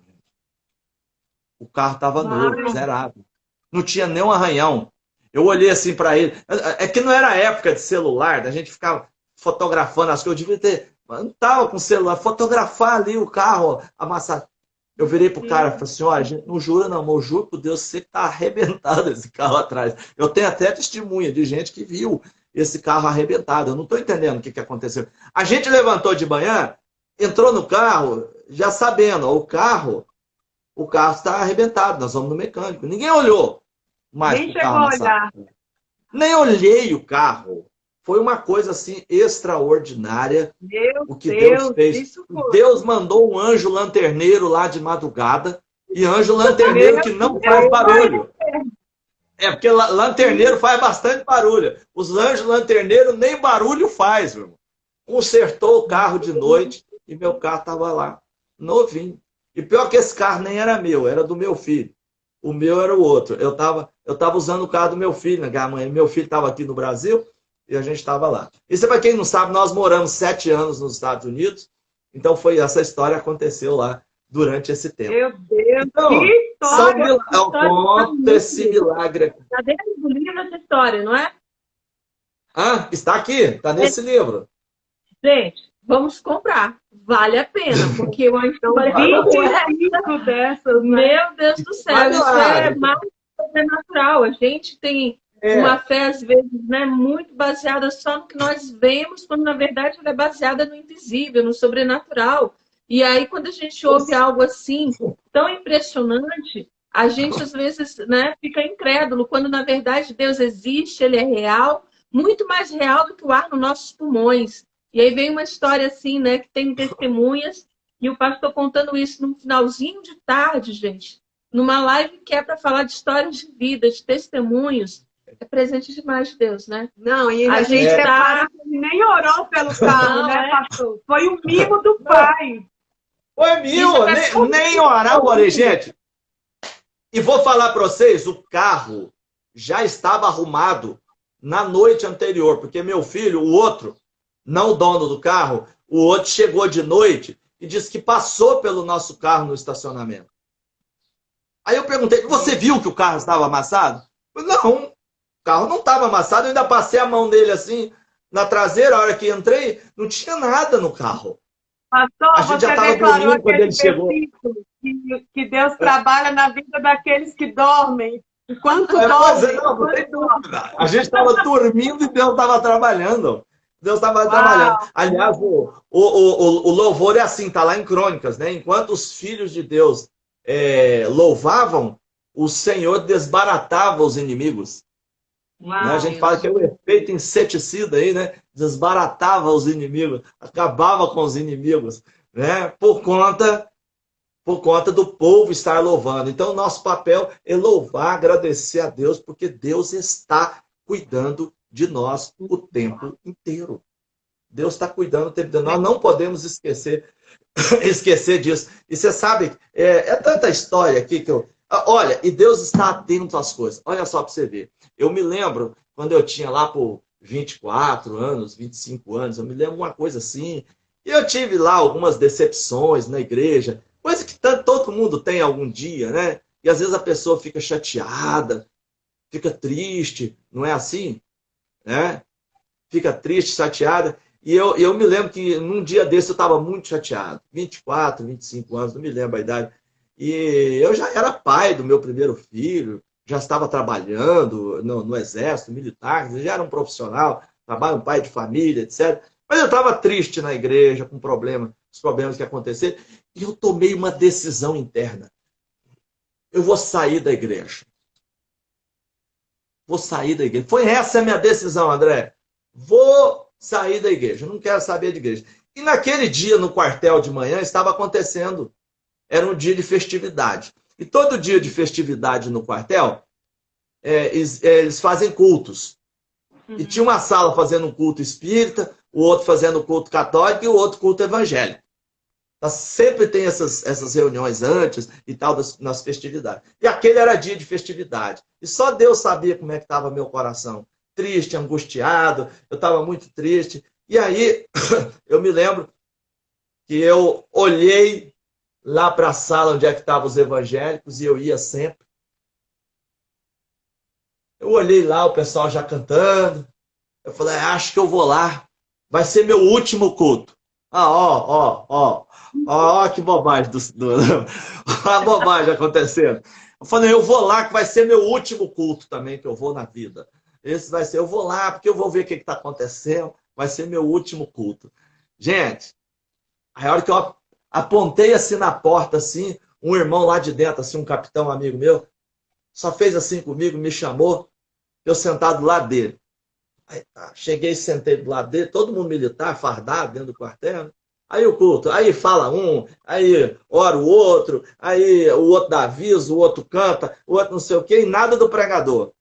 O carro estava novo, zerado. Não tinha nem um arranhão. Eu olhei assim para ele. É que não era época de celular, da gente ficar fotografando as coisas. Eu devia ter... Não estava com celular. Fotografar ali o carro amassado. Eu virei pro cara e falei assim, ó, gente não jura não, mas eu juro por Deus, você tá arrebentado esse carro atrás. Eu tenho até testemunha de gente que viu esse carro arrebentado. Eu não estou entendendo o que aconteceu. A gente levantou de manhã, entrou no carro, já sabendo, ó, o carro está arrebentado, nós vamos no mecânico. Ninguém olhou mais Nem pro chegou carro. a olhar. Nem olhei o carro. Foi uma coisa assim extraordinária. Meu o que Deus fez. isso foi. Deus mandou um anjo lanterneiro lá de madrugada. E anjo lanterneiro que não faz barulho. Porque lanterneiro faz bastante barulho. Os anjos lanterneiros nem barulho faz, meu irmão. Consertou o carro de noite e meu carro estava lá, novinho. E pior que esse carro nem era meu, era do meu filho. O meu era o outro. Eu tava usando o carro do meu filho, né? Meu filho estava aqui no Brasil e a gente estava lá. Isso é para quem não sabe, nós moramos 7 anos nos Estados Unidos, então essa história aconteceu lá durante esse tempo. Meu Deus, então, que história! Eu conto esse milagre aqui. Está dentro do livro essa história, não é? Está aqui, está nesse livro. Gente, vamos comprar. Vale a pena, porque eu acho que vai vir 25 dessas. Meu Deus do céu, isso é mais sobrenatural. A gente tem uma fé, às vezes, né, muito baseada só no que nós vemos, quando, na verdade, ela é baseada no invisível, no sobrenatural. E aí, quando a gente ouve algo assim, tão impressionante, a gente, às vezes, né, fica incrédulo, quando, na verdade, Deus existe, Ele é real, muito mais real do que o ar nos nossos pulmões. E aí vem uma história assim, né, que tem testemunhas, e o pastor contando isso no finalzinho de tarde, gente, numa live que é para falar de histórias de vida, de testemunhos. é presente demais de Deus, né? Não, e A a gente gente repara que ele nem orou pelo carro, né, pastor? Foi o mimo do pai. Foi mil, nem orar eu orei, gente. E vou falar para vocês, o carro já estava arrumado na noite anterior, porque meu filho, o outro, não o dono do carro, o outro chegou de noite e disse que passou pelo nosso carro no estacionamento. Aí eu perguntei, você viu que o carro estava amassado? Não, o carro não estava amassado, eu ainda passei a mão nele assim, na traseira, a hora que entrei, não tinha nada no carro. Pastor, A gente já você estava declarou dormindo quando aquele ele chegou. versículo que Deus trabalha na vida daqueles que dormem. Enquanto Pois dormem. não tem dúvida. A gente estava dormindo e Deus estava trabalhando. Deus estava trabalhando. Aliás, o louvor é assim, está lá em Crônicas, né? Enquanto os filhos de Deus louvavam, o Senhor desbaratava os inimigos. Né? A gente fala que é o efeito inseticida aí, né? Desbaratava os inimigos, acabava com os inimigos, né? Por conta do povo estar louvando. Então, nosso papel é louvar, agradecer a Deus, porque Deus está cuidando de nós o tempo inteiro. Deus está cuidando o tempo inteiro. Nós não podemos esquecer disso. E você sabe, é tanta história aqui que eu... Olha, e Deus está atento às coisas. Olha só para você ver. Eu me lembro, quando eu tinha lá por 24 anos, 25 anos, eu me lembro uma coisa assim. E eu tive lá algumas decepções na igreja, coisa que todo mundo tem algum dia, né? E às vezes a pessoa fica chateada, fica triste, não é assim? Né? Fica triste, chateada. E eu me lembro que num dia desse eu estava muito chateado. 24, 25 anos, não me lembro a idade. E eu já era pai do meu primeiro filho, já estava trabalhando no exército militar, já era um profissional, um pai de família, etc. Mas eu estava triste na igreja, com os problemas que aconteceram, e eu tomei uma decisão interna. Eu vou sair da igreja. Vou sair da igreja. Foi essa a minha decisão, André. Vou sair da igreja, não quero saber de igreja. E naquele dia, no quartel de manhã, estava acontecendo, era um dia de festividade. E todo dia de festividade no quartel, eles fazem cultos. E tinha uma sala fazendo um culto espírita, o outro fazendo um culto católico e o outro culto evangélico. Então, sempre tem essas reuniões antes e tal, nas festividades. E aquele era dia de festividade. E só Deus sabia como é que estava meu coração. Triste, angustiado, eu estava muito triste. E aí, eu me lembro que eu olhei lá para a sala onde é que estavam os evangélicos, e eu ia sempre. Eu olhei lá, o pessoal já cantando. Eu falei, acho que eu vou lá. Vai ser meu último culto. Ó, que bobagem. A bobagem acontecendo. Eu falei, eu vou lá, que vai ser meu último culto também, que eu vou na vida. Esse vai ser, eu vou lá, porque eu vou ver o que está acontecendo. Vai ser meu último culto. Gente, a hora que eu apontei assim na porta, assim, um irmão lá de dentro, assim, um capitão amigo meu, só fez assim comigo, me chamou, eu sentado do lado dele. Aí, cheguei, sentei do lado dele, todo mundo militar, fardado, dentro do quartel. Né? Aí o culto, aí fala um, aí ora o outro, aí o outro dá aviso, o outro canta, o outro não sei o quê, e nada do pregador.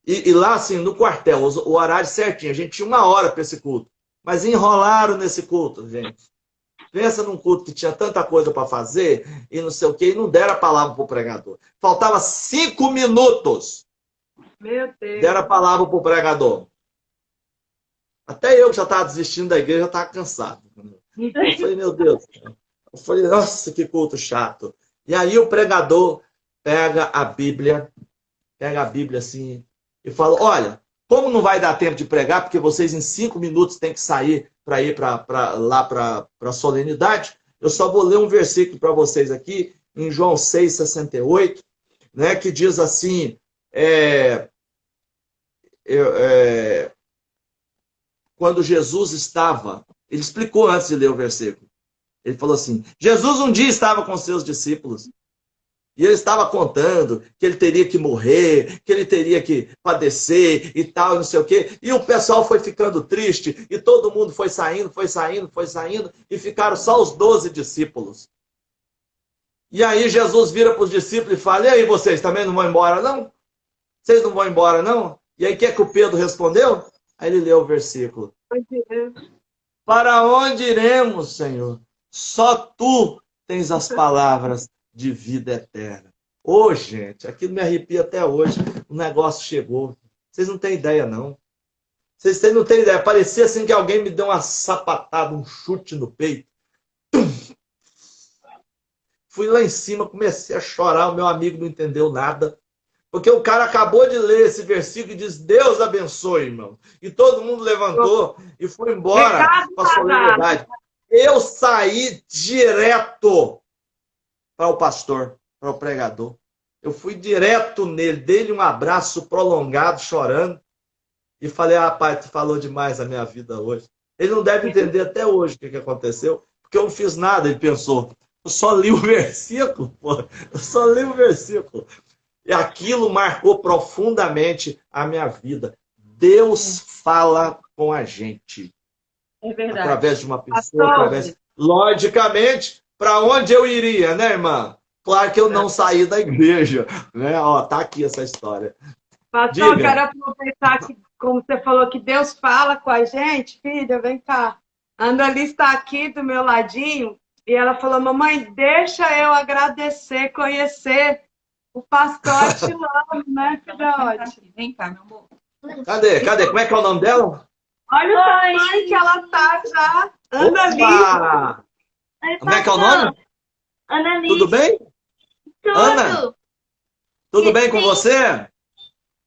E lá, assim, no quartel, o horário certinho, a gente tinha 1 hora para esse culto. Mas enrolaram nesse culto, gente. Pensa num culto que tinha tanta coisa para fazer e não sei o quê, e não deram a palavra para o pregador. Faltava 5 minutos. Meu Deus. Deram a palavra para o pregador. Até eu que já estava desistindo da igreja, já estava cansado. Eu falei, meu Deus. Eu falei, nossa, que culto chato. E aí o pregador pega a Bíblia assim, e fala, olha, como não vai dar tempo de pregar, porque vocês em 5 minutos têm que sair para ir lá para a solenidade, eu só vou ler um versículo para vocês aqui, em João 6,68, né, que diz assim, quando Jesus estava, ele explicou antes de ler o versículo, ele falou assim, Jesus um dia estava com seus discípulos, e ele estava contando que ele teria que morrer, que ele teria que padecer e tal, não sei o quê. E o pessoal foi ficando triste, e todo mundo foi saindo, e ficaram só os 12 discípulos. E aí Jesus vira para os discípulos e fala, e aí vocês também não vão embora, não? Vocês não vão embora, não? E aí, o que é que o Pedro respondeu? Aí ele leu o versículo. Para onde iremos, Senhor? Só tu tens as palavras de vida eterna. Ô, gente, aquilo me arrepia até hoje. O negócio chegou. Vocês não têm ideia, não. Vocês não têm ideia. Parecia assim que alguém me deu uma sapatada, um chute no peito. Fui lá em cima, comecei a chorar. O meu amigo não entendeu nada. Porque o cara acabou de ler esse versículo e diz, Deus abençoe, irmão. E todo mundo levantou e foi embora com a solenidade. Eu saí direto para o pastor, para o pregador. Eu fui direto nele, dei-lhe um abraço prolongado, chorando. E falei, pai, tu falou demais a minha vida hoje. Ele não deve entender até hoje o que aconteceu, porque eu não fiz nada, ele pensou. Eu só li o versículo, pô. Eu só li o versículo. E aquilo marcou profundamente a minha vida. Deus fala com a gente. É verdade. Através de uma pessoa, através... Logicamente, para onde eu iria, né, irmã? Claro que eu não saí da igreja, né? Ó, tá aqui essa história. Pastor, eu quero aproveitar que, como você falou, que Deus fala com a gente. Filha, vem cá. A Annalise está aqui do meu ladinho e ela falou, mamãe, deixa eu agradecer, conhecer o pastor Tilano, né, filhote? Vem cá, meu amor. Cadê? Como é que é o nome dela? Olha o tamanho que ela tá já. Annalise. Oi, Como é que é o nome? Annalise. Tudo bem? Tudo. Ana? Tudo bem com você?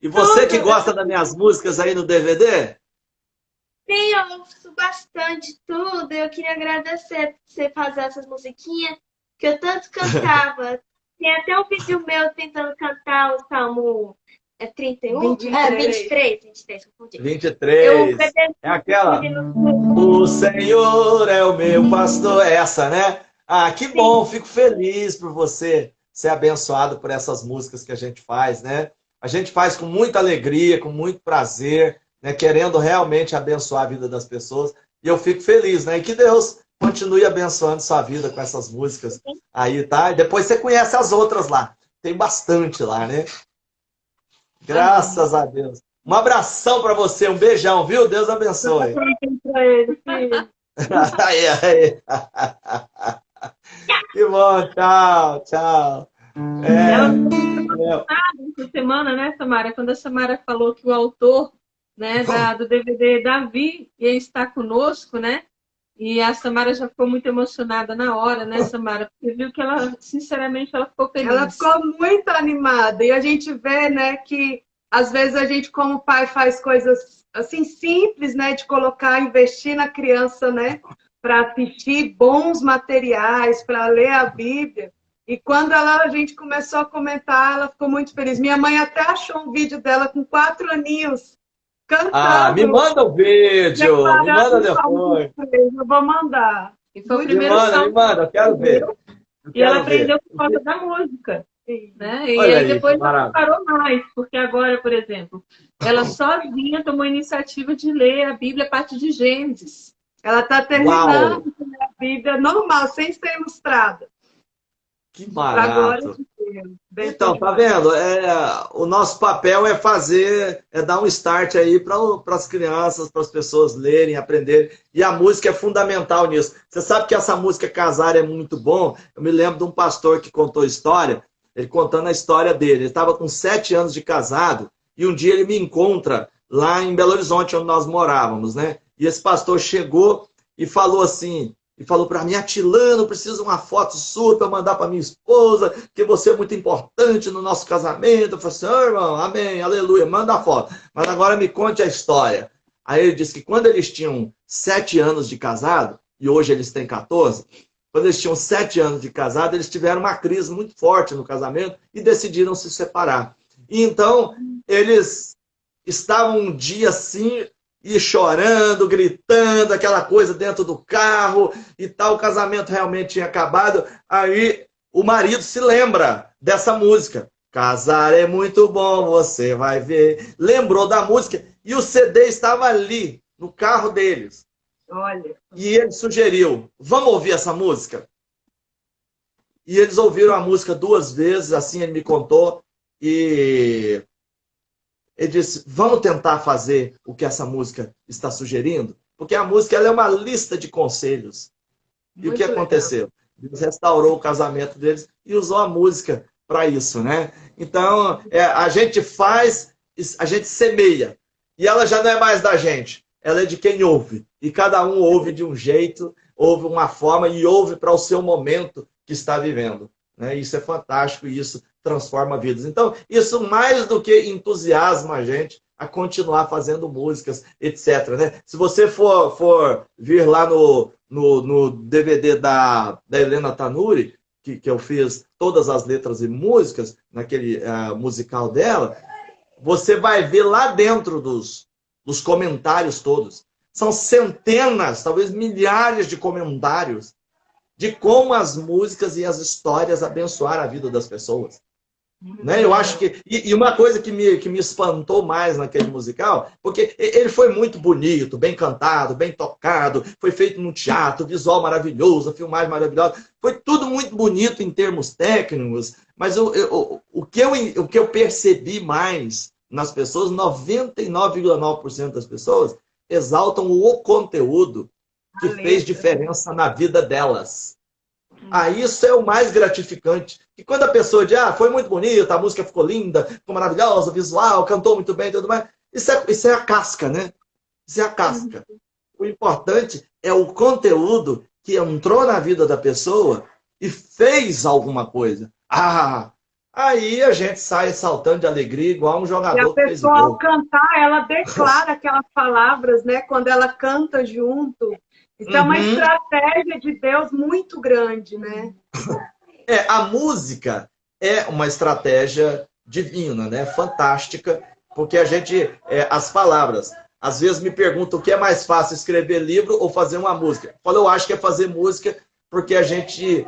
E você Tudo. que gosta das minhas músicas aí no DVD? Sim, eu ouço bastante tudo. Eu queria agradecer por você fazer essas musiquinhas que eu tanto cantava. Tem até um vídeo meu tentando cantar o Salmo 31? 23, confundi. 23. É aquela. O Senhor é o meu pastor. É essa, né? Ah, que bom. Fico feliz por você ser abençoado por essas músicas que a gente faz, né? A gente faz com muita alegria, com muito prazer, né? Querendo realmente abençoar a vida das pessoas. E eu fico feliz, né? E que Deus continue abençoando sua vida com essas músicas aí, tá? E depois você conhece as outras lá. Tem bastante lá, né? Graças a Deus. Um abração para você, um beijão, viu? Deus abençoe. Aí. Que bom, tchau. Essa semana, né, Samara? Quando a Samara falou que o autor, né, do DVD Davi ia estar conosco, né? E a Samara já ficou muito emocionada na hora, né, Samara? Porque viu que ela, sinceramente, ela ficou feliz. Ela ficou muito animada. E a gente vê, né, que às vezes a gente, como pai, faz coisas assim simples, né, de colocar, investir na criança, né, para assistir bons materiais, para ler a Bíblia. E quando a gente começou a comentar, ela ficou muito feliz. Minha mãe até achou um vídeo dela com 4 aninhos cantando. Ah, me manda o vídeo, me manda depois. Eu vou mandar. E foi o primeiro salmo. Me manda, eu quero ver. E ela aprendeu por causa da música. Né? E Olha aí aí, depois ela não parou mais, porque agora, por exemplo, ela sozinha tomou a iniciativa de ler a Bíblia a partir de Gênesis. Ela está terminando a Bíblia normal, sem ser ilustrada. Que barato. Então, tá vendo? O nosso papel é dar um start aí para as crianças, para as pessoas lerem, aprenderem. E a música é fundamental nisso. Você sabe que essa música Casar é muito bom? Eu me lembro de um pastor que contou história, ele contando a história dele. Ele estava com 7 anos de casado e um dia ele me encontra lá em Belo Horizonte, onde nós morávamos, né? E esse pastor chegou e falou assim... E falou para mim, Atilano, preciso de uma foto sua para mandar para minha esposa, que você é muito importante no nosso casamento. Eu falei assim, irmão, amém, aleluia, manda a foto. Mas agora me conte a história. Aí ele disse que quando eles tinham 7 anos de casado, e hoje eles têm 14, quando eles tinham 7 anos de casado, eles tiveram uma crise muito forte no casamento e decidiram se separar. E então, eles estavam um dia assim... E chorando, gritando, aquela coisa dentro do carro e tal. O casamento realmente tinha acabado. Aí o marido se lembra dessa música. Casar é muito bom, você vai ver. Lembrou da música e o CD estava ali, no carro deles. Olha. E ele sugeriu, vamos ouvir essa música? E eles ouviram a música 2 vezes, assim ele me contou. E ele disse, vamos tentar fazer o que essa música está sugerindo? Porque a música ela é uma lista de conselhos. E o que aconteceu? Deus restaurou o casamento deles e usou a música para isso, né? Então, a gente faz, a gente semeia. E ela já não é mais da gente, ela é de quem ouve. E cada um ouve de um jeito, ouve uma forma e ouve para o seu momento que está vivendo. Né? Isso é fantástico e isso transforma vidas. Então, isso mais do que entusiasma a gente a continuar fazendo músicas, etc. Né? Se você for vir lá no DVD da Helena Tanuri, que eu fiz todas as letras e músicas, naquele musical dela, você vai ver lá dentro dos comentários todos. São centenas, talvez milhares de comentários de como as músicas e as histórias abençoaram a vida das pessoas. Né? Eu acho que... E uma coisa que me espantou mais naquele musical, porque ele foi muito bonito, bem cantado, bem tocado, foi feito num teatro, visual maravilhoso, filmagem maravilhosa, foi tudo muito bonito em termos técnicos, mas o que eu percebi mais nas pessoas, 99,9% das pessoas exaltam o conteúdo que fez diferença na vida delas. Isso é o mais gratificante. E quando a pessoa diz, foi muito bonita, a música ficou linda, ficou maravilhosa, visual, cantou muito bem e tudo mais, isso é a casca, né? Isso é a casca. O importante é o conteúdo que entrou na vida da pessoa e fez alguma coisa. Aí a gente sai saltando de alegria, igual um jogador. E a pessoa, ao cantar, ela declara aquelas palavras, né? Quando ela canta junto. Isso é uma estratégia de Deus muito grande, né? A música é uma estratégia divina, né? Fantástica, porque a gente, as palavras, às vezes me perguntam o que é mais fácil, escrever livro ou fazer uma música. Eu acho que é fazer música, porque a gente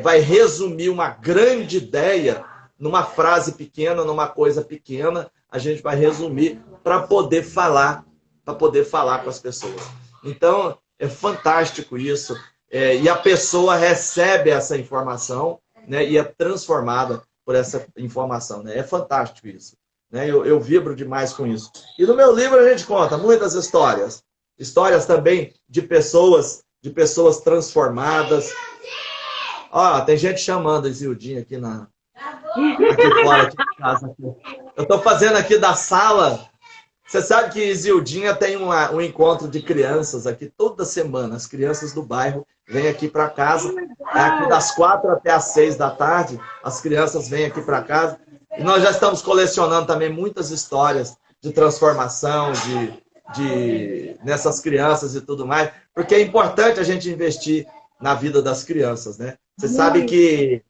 vai resumir uma grande ideia numa frase pequena, numa coisa pequena, a gente vai resumir para poder falar com as pessoas. Então, é fantástico isso. E a pessoa recebe essa informação, né, e é transformada por essa informação. Né? É fantástico isso. Né? Eu vibro demais com isso. E no meu livro a gente conta muitas histórias. Histórias também de pessoas transformadas. Tem gente chamando a Isildinha aqui fora aqui de casa. Eu estou fazendo aqui da sala. Você sabe que Isildinha tem um encontro de crianças aqui toda semana. As crianças do bairro vêm aqui para casa. Aqui das 4 até as 6 da tarde, as crianças vêm aqui para casa. E nós já estamos colecionando também muitas histórias de transformação, nessas crianças e tudo mais. Porque é importante a gente investir na vida das crianças, né? Você sabe que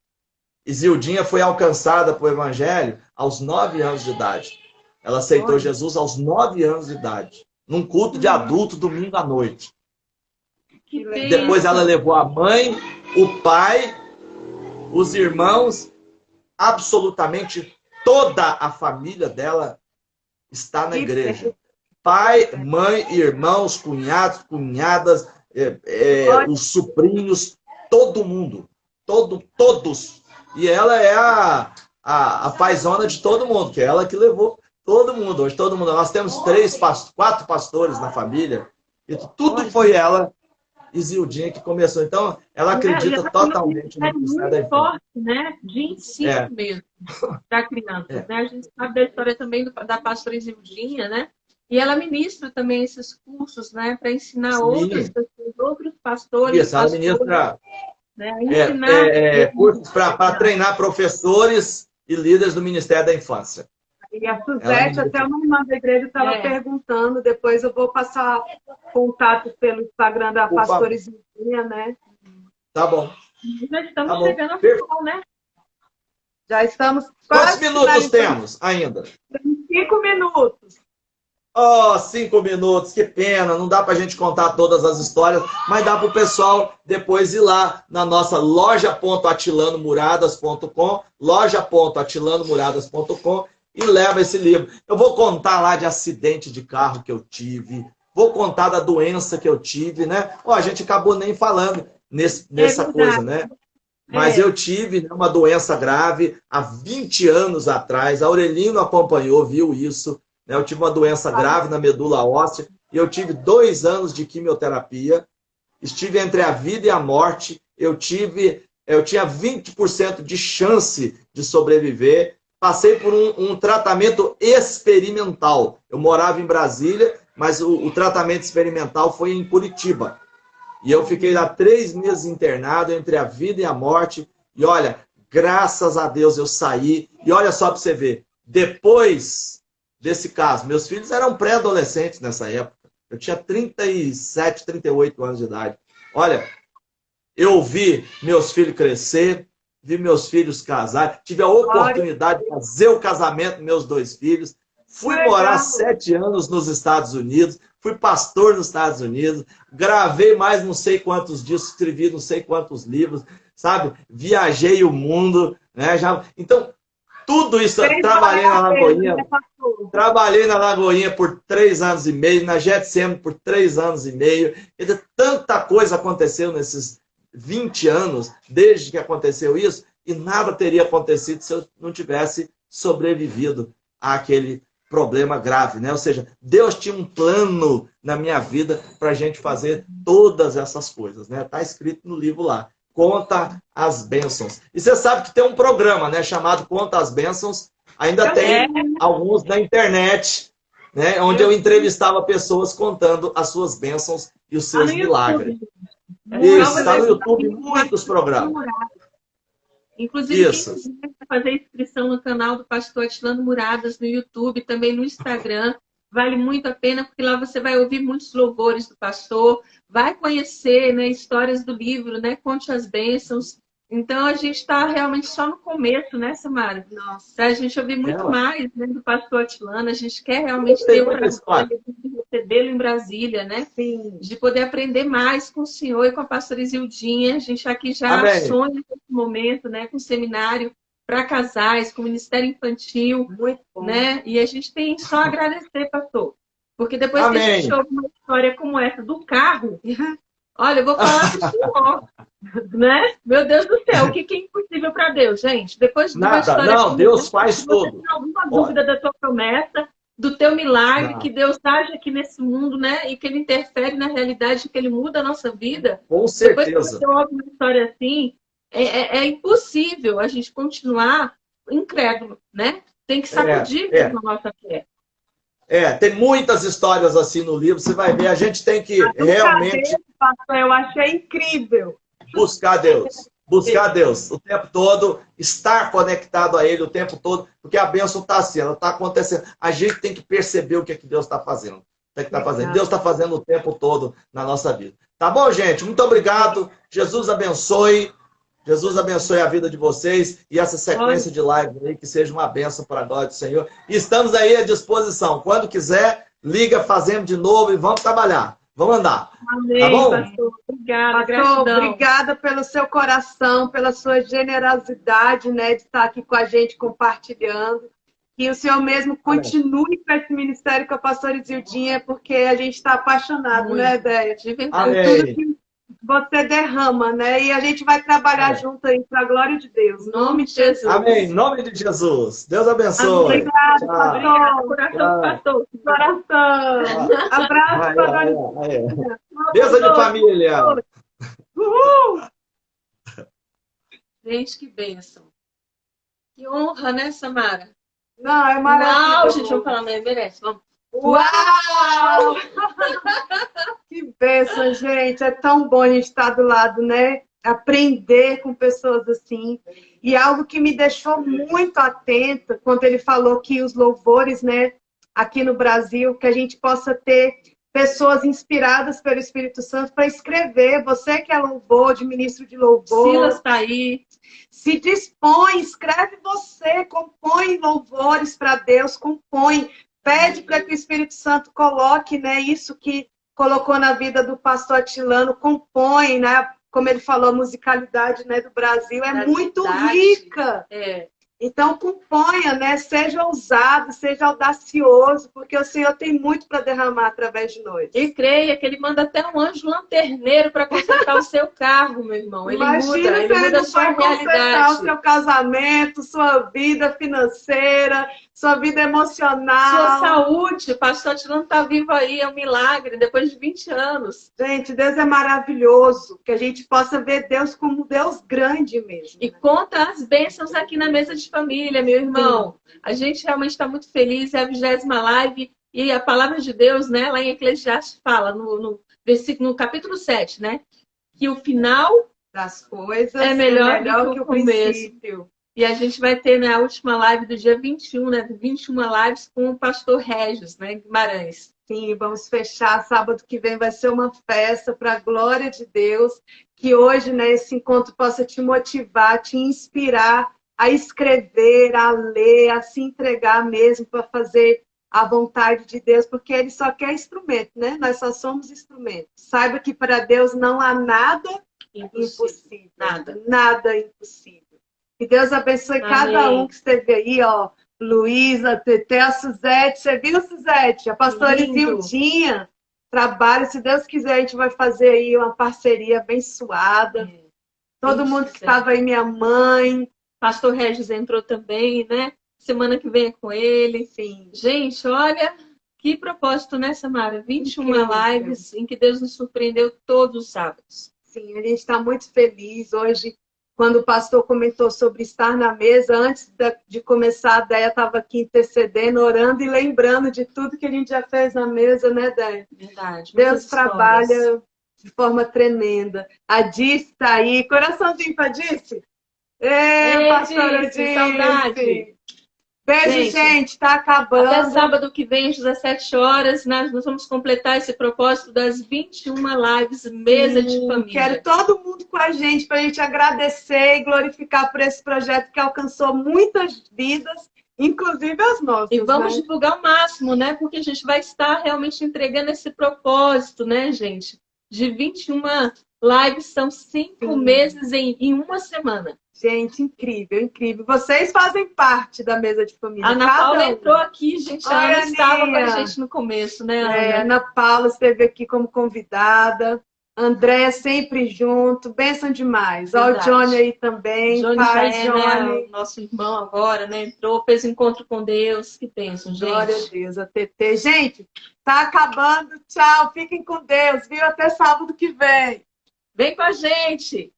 Isildinha foi alcançada pelo Evangelho aos 9 anos de idade. Ela aceitou Jesus aos 9 anos de idade, num culto de adulto, domingo à noite. Depois ela levou a mãe, o pai, os irmãos, absolutamente toda a família dela está na igreja. Pai, mãe, irmãos, cunhados, cunhadas, os sobrinhos, todo mundo. Todos. E ela é a paizona de todo mundo, que é ela que levou todo mundo. Hoje todo mundo. Nós temos 4 pastores na família. E tudo foi ela, Isildinha, que começou. Então, ela acredita totalmente no ministério da infância. Forte, né? De ensino mesmo para crianças. Né? A gente sabe da história também da pastora Isildinha, né? E ela ministra também esses cursos, né? Para ensinar outras pessoas, outros pastores. Isso, ela ministra cursos para treinar professores e líderes do Ministério da Infância. E a Suzete, até uma irmã da igreja, estava perguntando, depois eu vou passar contato pelo Instagram da pastora Isildinha, né? Tá bom. Já estamos chegando ao final, né? Já estamos quase... Quantos minutos temos ainda? 5 minutos. 5 minutos, que pena, não dá pra gente contar todas as histórias, mas dá pro pessoal depois ir lá na nossa loja.atilanomuradas.com, loja.atilanomuradas.com e leva esse livro. Eu vou contar lá de acidente de carro que eu tive, vou contar da doença que eu tive, né? A gente acabou nem falando nessa coisa, né? Mas eu tive, né, uma doença grave há 20 anos atrás. A Aurelino acompanhou, viu isso. Né? Eu tive uma doença grave na medula óssea e eu tive 2 anos de quimioterapia. Estive entre a vida e a morte. Eu tinha 20% de chance de sobreviver. Passei por um tratamento experimental. Eu morava em Brasília, mas o tratamento experimental foi em Curitiba. E eu fiquei lá 3 meses internado entre a vida e a morte. E olha, graças a Deus eu saí. E olha só para você ver, depois desse caso, meus filhos eram pré-adolescentes nessa época. Eu tinha 37, 38 anos de idade. Olha, eu vi meus filhos crescer, vi meus filhos casar, tive a oportunidade de fazer o casamento dos meus 2 filhos. Fui morar 7 anos nos Estados Unidos, fui pastor nos Estados Unidos, gravei mais não sei quantos discos, escrevi não sei quantos livros, sabe? Viajei o mundo, né? Então, tudo isso, trabalhei na Lagoinha. Trabalhei na Lagoinha por 3 anos e meio, na Getsemane por 3 anos e meio. Quer dizer, tanta coisa aconteceu nesses 20 anos, desde que aconteceu isso, e nada teria acontecido se eu não tivesse sobrevivido àquele problema grave, né? Ou seja, Deus tinha um plano na minha vida para a gente fazer todas essas coisas, né? Está escrito no livro lá, Conta as Bênçãos. E você sabe que tem um programa, né, chamado Conta as Bênçãos, ainda tem alguns na internet, né, onde eu entrevistava pessoas contando as suas bênçãos e os seus milagres. Isso, está no YouTube, muitos programas. Inclusive, quem quiser fazer inscrição no canal do pastor Atilano Muradas no YouTube, também no Instagram, vale muito a pena, porque lá você vai ouvir muitos louvores do pastor, vai conhecer, né, histórias do livro, né, Conte as Bênçãos. Então, a gente está realmente só no começo, né, Samara? Nossa. Para a gente ouvir muito mais, né, do pastor Atilano, a gente quer realmente ter uma trabalho de recebê-lo em Brasília, né? Sim. De poder aprender mais com o senhor e com a pastora Isildinha. A gente aqui já sonha nesse momento, né, com seminário para casais, com o Ministério Infantil, né? E a gente tem só a agradecer, pastor. Porque depois que a gente ouve uma história como essa do carro, olha, eu vou falar para o senhor, né? Meu Deus do céu, o que é impossível para Deus, gente? Depois de uma história não, Deus faz tudo. Você tem alguma dúvida da tua promessa, do teu milagre, que Deus age aqui nesse mundo, né? E que Ele interfere na realidade, que Ele muda a nossa vida. Com certeza. Depois que você ouve uma história assim, é impossível a gente continuar incrédulo, né? Tem que sacudir mesmo a nossa fé. Tem muitas histórias assim no livro, você vai ver, a gente tem que realmente... Eu achei incrível. Buscar Deus o tempo todo, estar conectado a Ele o tempo todo, porque a bênção está assim, ela está acontecendo. A gente tem que perceber o que Deus está fazendo. Deus está fazendo o tempo todo na nossa vida. Tá bom, gente? Muito obrigado. Jesus abençoe. Jesus abençoe a vida de vocês e essa sequência de live aí, que seja uma bênção para a glória do Senhor. E estamos aí à disposição. Quando quiser, liga, fazemos de novo e vamos trabalhar. Vamos andar. Amém, tá bom? pastor. Obrigada, pastor, obrigada pelo seu coração, pela sua generosidade, né, de estar aqui com a gente, compartilhando. Que o Senhor mesmo continue com esse ministério com a pastora Isildinha, porque a gente está apaixonado, muito, né, Déia? De verdade. Por tudo que você derrama, né? E a gente vai trabalhar junto aí para a glória de Deus. Em nome de Jesus. Amém. Em nome de Jesus. Deus abençoe. Obrigada, pastor. Coração, pastor. Coração. Abraço, pastor. Beijo de família. Uhul. Gente, que bênção. Que honra, né, Samara? Não, é maravilhoso. Não, gente, vamos falar, né? Merece. Vamos. Uau! Que bênção, gente. É tão bom a gente estar do lado, né? Aprender com pessoas assim. E algo que me deixou muito atenta quando ele falou que os louvores, né, aqui no Brasil, que a gente possa ter pessoas inspiradas pelo Espírito Santo para escrever. Você que é louvor, de ministro de louvor. Silas está aí. Se dispõe, escreve você, compõe louvores para Deus, compõe. Pede para que o Espírito Santo coloque, né, isso que colocou na vida do pastor Atilano, compõe, né? Como ele falou, a musicalidade, né, do Brasil é muito rica. Então, componha, né? Seja ousado, seja audacioso, porque o Senhor tem muito para derramar através de nós. E creia que ele manda até um anjo lanterneiro para consertar o seu carro, meu irmão. Ele Imagina se muda ele a não sua vai consertar realidade. o seu casamento, sua vida financeira, sua vida emocional. Sua saúde. O pastor Atilano está vivo aí, é um milagre, depois de 20 anos. Gente, Deus é maravilhoso, que a gente possa ver Deus como Deus grande mesmo. E conta as bênçãos aqui na mesa de família, meu irmão. A gente realmente está muito feliz, é a 20ª live. E a palavra de Deus, né, lá em Eclesiastes fala, no capítulo 7, né? Que o final das coisas é melhor do que o começo. princípio. E a gente vai ter, né, a última live do dia 21, né? 21 lives com o pastor Regis, né, Guimarães. Sim, vamos fechar. Sábado que vem vai ser uma festa para a glória de Deus. Que hoje, né, esse encontro possa te motivar, te inspirar a escrever, a ler, a se entregar mesmo para fazer a vontade de Deus, porque Ele só quer instrumento, né? Nós só somos instrumentos. Saiba que para Deus não há nada impossível. Nada impossível. Que Deus abençoe cada um que esteve aí, ó. Luísa, Tetê, a Suzete. Você viu, Suzete? A pastora Isildinha. Trabalho. Se Deus quiser, a gente vai fazer aí uma parceria abençoada. Todo mundo que estava aí, minha mãe. Pastor Regis entrou também, né? Semana que vem é com ele. Sim. Gente, olha que propósito, né, Samara? 21 lives em que Deus nos surpreendeu todos os sábados. Sim, a gente está muito feliz hoje. Quando o pastor comentou sobre estar na mesa, antes de começar, a Déia estava aqui intercedendo, orando e lembrando de tudo que a gente já fez na mesa, né, Déia? Verdade. Deus trabalha de forma tremenda. A Dice está aí. Coraçãozinho para Dice? Ei, pastora Dice. Saudade. Beijo, gente. Tá acabando. Até sábado que vem, às 17 horas, nós vamos completar esse propósito das 21 lives, mesa de família. Quero todo mundo com a gente, para a gente agradecer e glorificar por esse projeto que alcançou muitas vidas, inclusive as nossas. E vamos divulgar o máximo, né? Porque a gente vai estar realmente entregando esse propósito, né, gente? De 21 lives, são 5 meses em uma semana. Gente, incrível, incrível. Vocês fazem parte da mesa de família. A Ana Paula entrou aqui, gente. A Ana estava com a gente no começo, né, Ana? Ana Paula esteve aqui como convidada. André sempre junto. Bênção demais. Ó, o Johnny aí também. Johnny Pai, já é, Johnny. né, nosso irmão agora, né? Entrou, fez encontro com Deus. Que bênção, gente. Glória a Deus, a TT. Gente, tá acabando. Tchau. Fiquem com Deus, viu? Até sábado que vem. Vem com a gente.